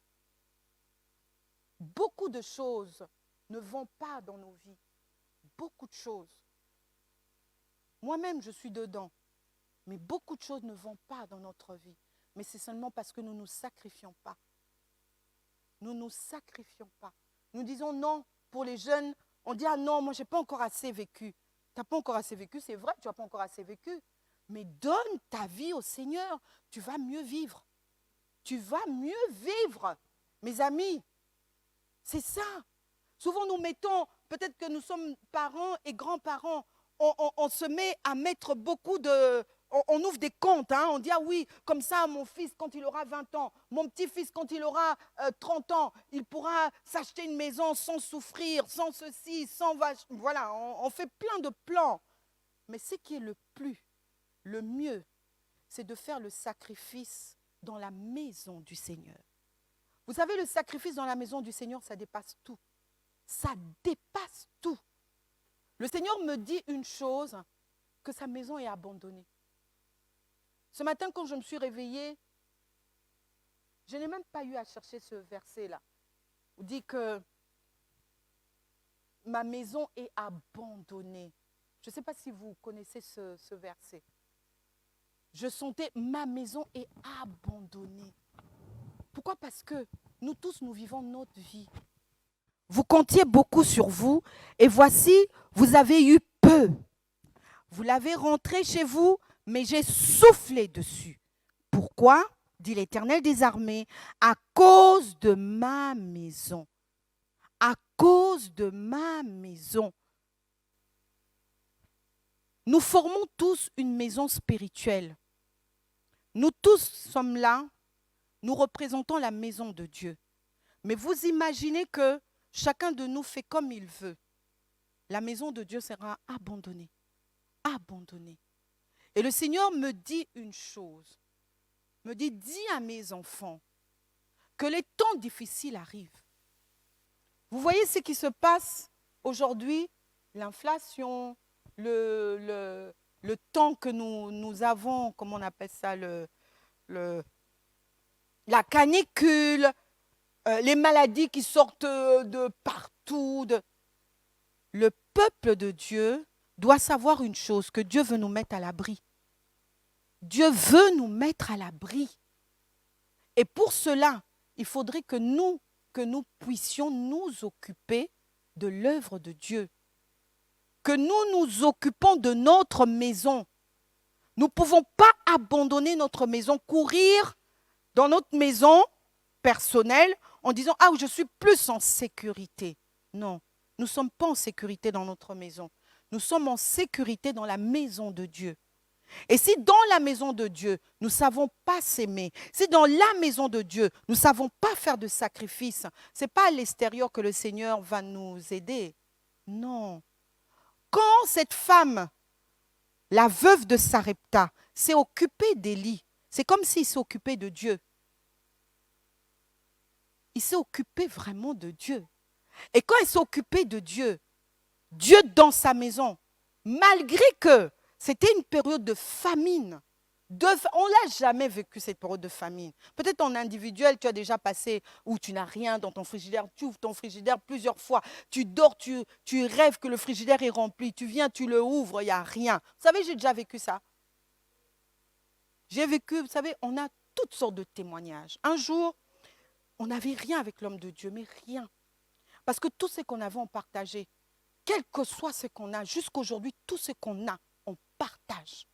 Beaucoup de choses ne vont pas dans nos vies. Beaucoup de choses. Moi-même, je suis dedans. Mais beaucoup de choses ne vont pas dans notre vie. Mais c'est seulement parce que nous ne nous sacrifions pas. Nous ne nous sacrifions pas. Nous disons non. Pour les jeunes, on dit ah non, moi je n'ai pas encore assez vécu. Tu n'as pas encore assez vécu, c'est vrai, tu n'as pas encore assez vécu. Mais donne ta vie au Seigneur. Tu vas mieux vivre. Tu vas mieux vivre. Mes amis, c'est ça. Souvent nous mettons, peut-être que nous sommes parents et grands-parents, on se met à mettre beaucoup de... On ouvre des comptes, hein, on dit, ah oui, comme ça, mon fils, quand il aura 20 ans, mon petit-fils, quand il aura 30 ans, il pourra s'acheter une maison sans souffrir, sans ceci, sans... Voilà, on fait plein de plans. Mais ce qui est le mieux, c'est de faire le sacrifice dans la maison du Seigneur. Vous savez, le sacrifice dans la maison du Seigneur, ça dépasse tout. Ça dépasse tout. Le Seigneur me dit une chose, que sa maison est abandonnée. Ce matin, quand je me suis réveillée, je n'ai même pas eu à chercher ce verset-là. Il dit que ma maison est abandonnée. Je ne sais pas si vous connaissez ce verset. Je sentais ma maison est abandonnée. Pourquoi? Parce que nous tous, nous vivons notre vie. Vous comptiez beaucoup sur vous et voici, vous avez eu peu. Vous l'avez rentré chez vous, mais j'ai soufflé dessus. Pourquoi? Dit l'Éternel des armées, à cause de ma maison. À cause de ma maison. Nous formons tous une maison spirituelle. Nous tous sommes là, nous représentons la maison de Dieu. Mais vous imaginez que chacun de nous fait comme il veut. La maison de Dieu sera abandonnée. Abandonnée. Et le Seigneur me dit une chose. Me dit, dis à mes enfants que les temps difficiles arrivent. Vous voyez ce qui se passe aujourd'hui, l'inflation, le temps que nous avons, comment on appelle ça, la canicule, les maladies qui sortent de partout. Le peuple de Dieu doit savoir une chose, que Dieu veut nous mettre à l'abri. Dieu veut nous mettre à l'abri. Et pour cela, il faudrait que nous puissions nous occuper de l'œuvre de Dieu. Que nous nous occupons de notre maison. Nous ne pouvons pas abandonner notre maison, courir dans notre maison personnelle en disant « Ah, je suis plus en sécurité ». Non, nous ne sommes pas en sécurité dans notre maison. Nous sommes en sécurité dans la maison de Dieu. Et si dans la maison de Dieu, nous ne savons pas s'aimer, si dans la maison de Dieu, nous ne savons pas faire de sacrifice, ce n'est pas à l'extérieur que le Seigneur va nous aider. Non. Quand cette femme, la veuve de Sarepta, s'est occupée d'Élie, c'est comme s'il s'est occupé de Dieu. Il s'est occupé vraiment de Dieu. Et quand il s'est occupé de Dieu, Dieu dans sa maison, malgré que c'était une période de famine. On ne l'a jamais vécu, cette période de famine. Peut-être en individuel, tu as déjà passé où tu n'as rien dans ton frigidaire. Tu ouvres ton frigidaire plusieurs fois. Tu dors, tu rêves que le frigidaire est rempli. Tu viens, tu le ouvres, il n'y a rien. Vous savez, j'ai déjà vécu ça. J'ai vécu, vous savez, on a toutes sortes de témoignages. Un jour, on n'avait rien avec l'homme de Dieu, mais rien. Parce que tout ce qu'on avait, on partageait. Quel que soit ce qu'on a, jusqu'aujourd'hui, tout ce qu'on a, on partage.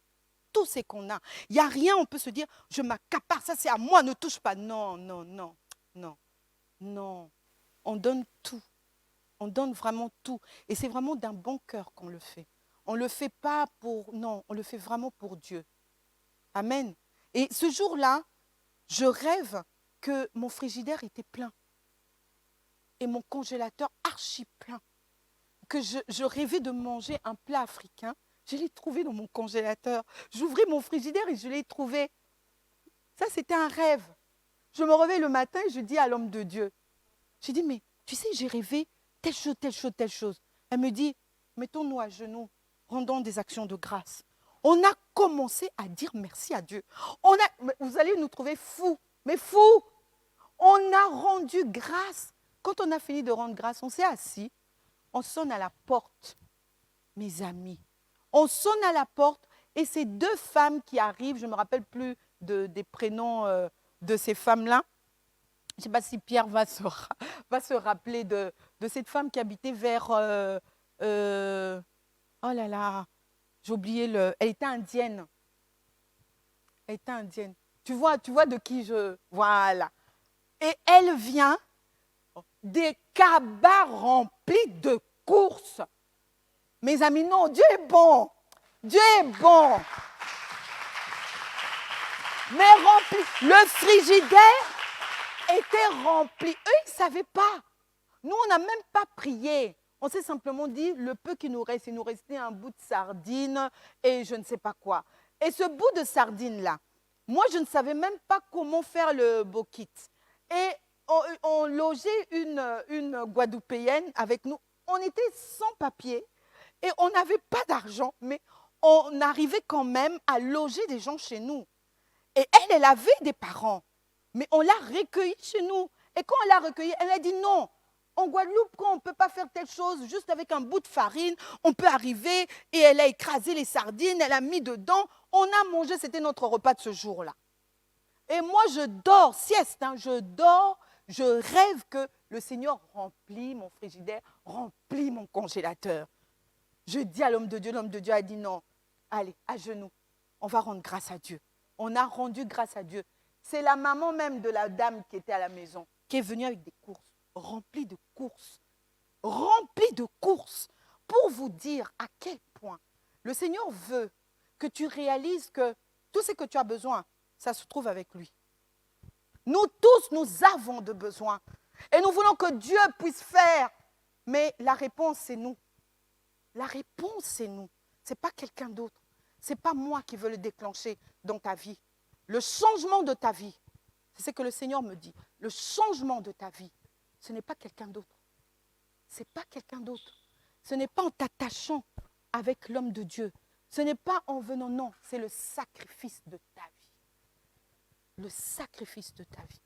Tout ce qu'on a. Il n'y a rien, on peut se dire, je m'accapare, ça c'est à moi, ne touche pas. Non, non, non, non, non. On donne tout. On donne vraiment tout. Et c'est vraiment d'un bon cœur qu'on le fait. On ne le fait pas pour... Non, on le fait vraiment pour Dieu. Amen. Et ce jour-là, je rêve que mon frigidaire était plein. Et mon congélateur archi plein. Que je rêvais de manger un plat africain. Je l'ai trouvé dans mon congélateur. J'ouvrais mon frigidaire et je l'ai trouvé. Ça, c'était un rêve. Je me réveille le matin et je dis à l'homme de Dieu, j'ai dit, mais tu sais, j'ai rêvé telle chose, telle chose, telle chose. Elle me dit, mettons-nous à genoux, rendons des actions de grâce. On a commencé à dire merci à Dieu. Vous allez nous trouver fous. Mais fou, on a rendu grâce. Quand on a fini de rendre grâce, on s'est assis, on sonne à la porte, mes amis. On sonne à la porte et ces deux femmes qui arrivent, je ne me rappelle plus des prénoms de ces femmes-là. Je ne sais pas si Pierre va se rappeler de cette femme qui habitait vers... oh là là, j'ai oublié le... Elle était indienne. Elle était indienne. Tu vois de qui je... Voilà. Et elle vient des cabas remplis de courses. Mes amis, non, Dieu est bon. Dieu est bon. Mais rempli. Le frigidaire était rempli. Eux, ils ne savaient pas. Nous, on n'a même pas prié. On s'est simplement dit, le peu qui nous reste, il nous restait un bout de sardine et je ne sais pas quoi. Et ce bout de sardine-là, moi, je ne savais même pas comment faire le bokit. Et on logeait une Guadeloupéenne avec nous. On était sans papier et on n'avait pas d'argent, mais on arrivait quand même à loger des gens chez nous. Et elle avait des parents, mais on l'a recueillie chez nous. Et quand on l'a recueillie, elle a dit non. En Guadeloupe, quand on ne peut pas faire telle chose, juste avec un bout de farine, on peut arriver et elle a écrasé les sardines, elle a mis dedans. On a mangé, c'était notre repas de ce jour-là. Et moi, je dors, sieste, hein, je dors, je rêve que le Seigneur remplit mon frigidaire, remplit mon congélateur. Je dis à l'homme de Dieu a dit non, allez, à genoux, on va rendre grâce à Dieu. On a rendu grâce à Dieu. C'est la maman même de la dame qui était à la maison, qui est venue avec des courses, remplies de courses, pour vous dire à quel point le Seigneur veut que tu réalises que tout ce que tu as besoin, ça se trouve avec lui. Nous tous, nous avons de besoins. Et nous voulons que Dieu puisse faire. Mais la réponse, c'est nous. La réponse, c'est nous. Ce n'est pas quelqu'un d'autre. Ce n'est pas moi qui veux le déclencher dans ta vie. Le changement de ta vie, c'est ce que le Seigneur me dit. Le changement de ta vie, ce n'est pas quelqu'un d'autre. Ce n'est pas quelqu'un d'autre. Ce n'est pas en t'attachant avec l'homme de Dieu. Ce n'est pas en venant, non. C'est le sacrifice de ta vie. Le sacrifice de ta vie.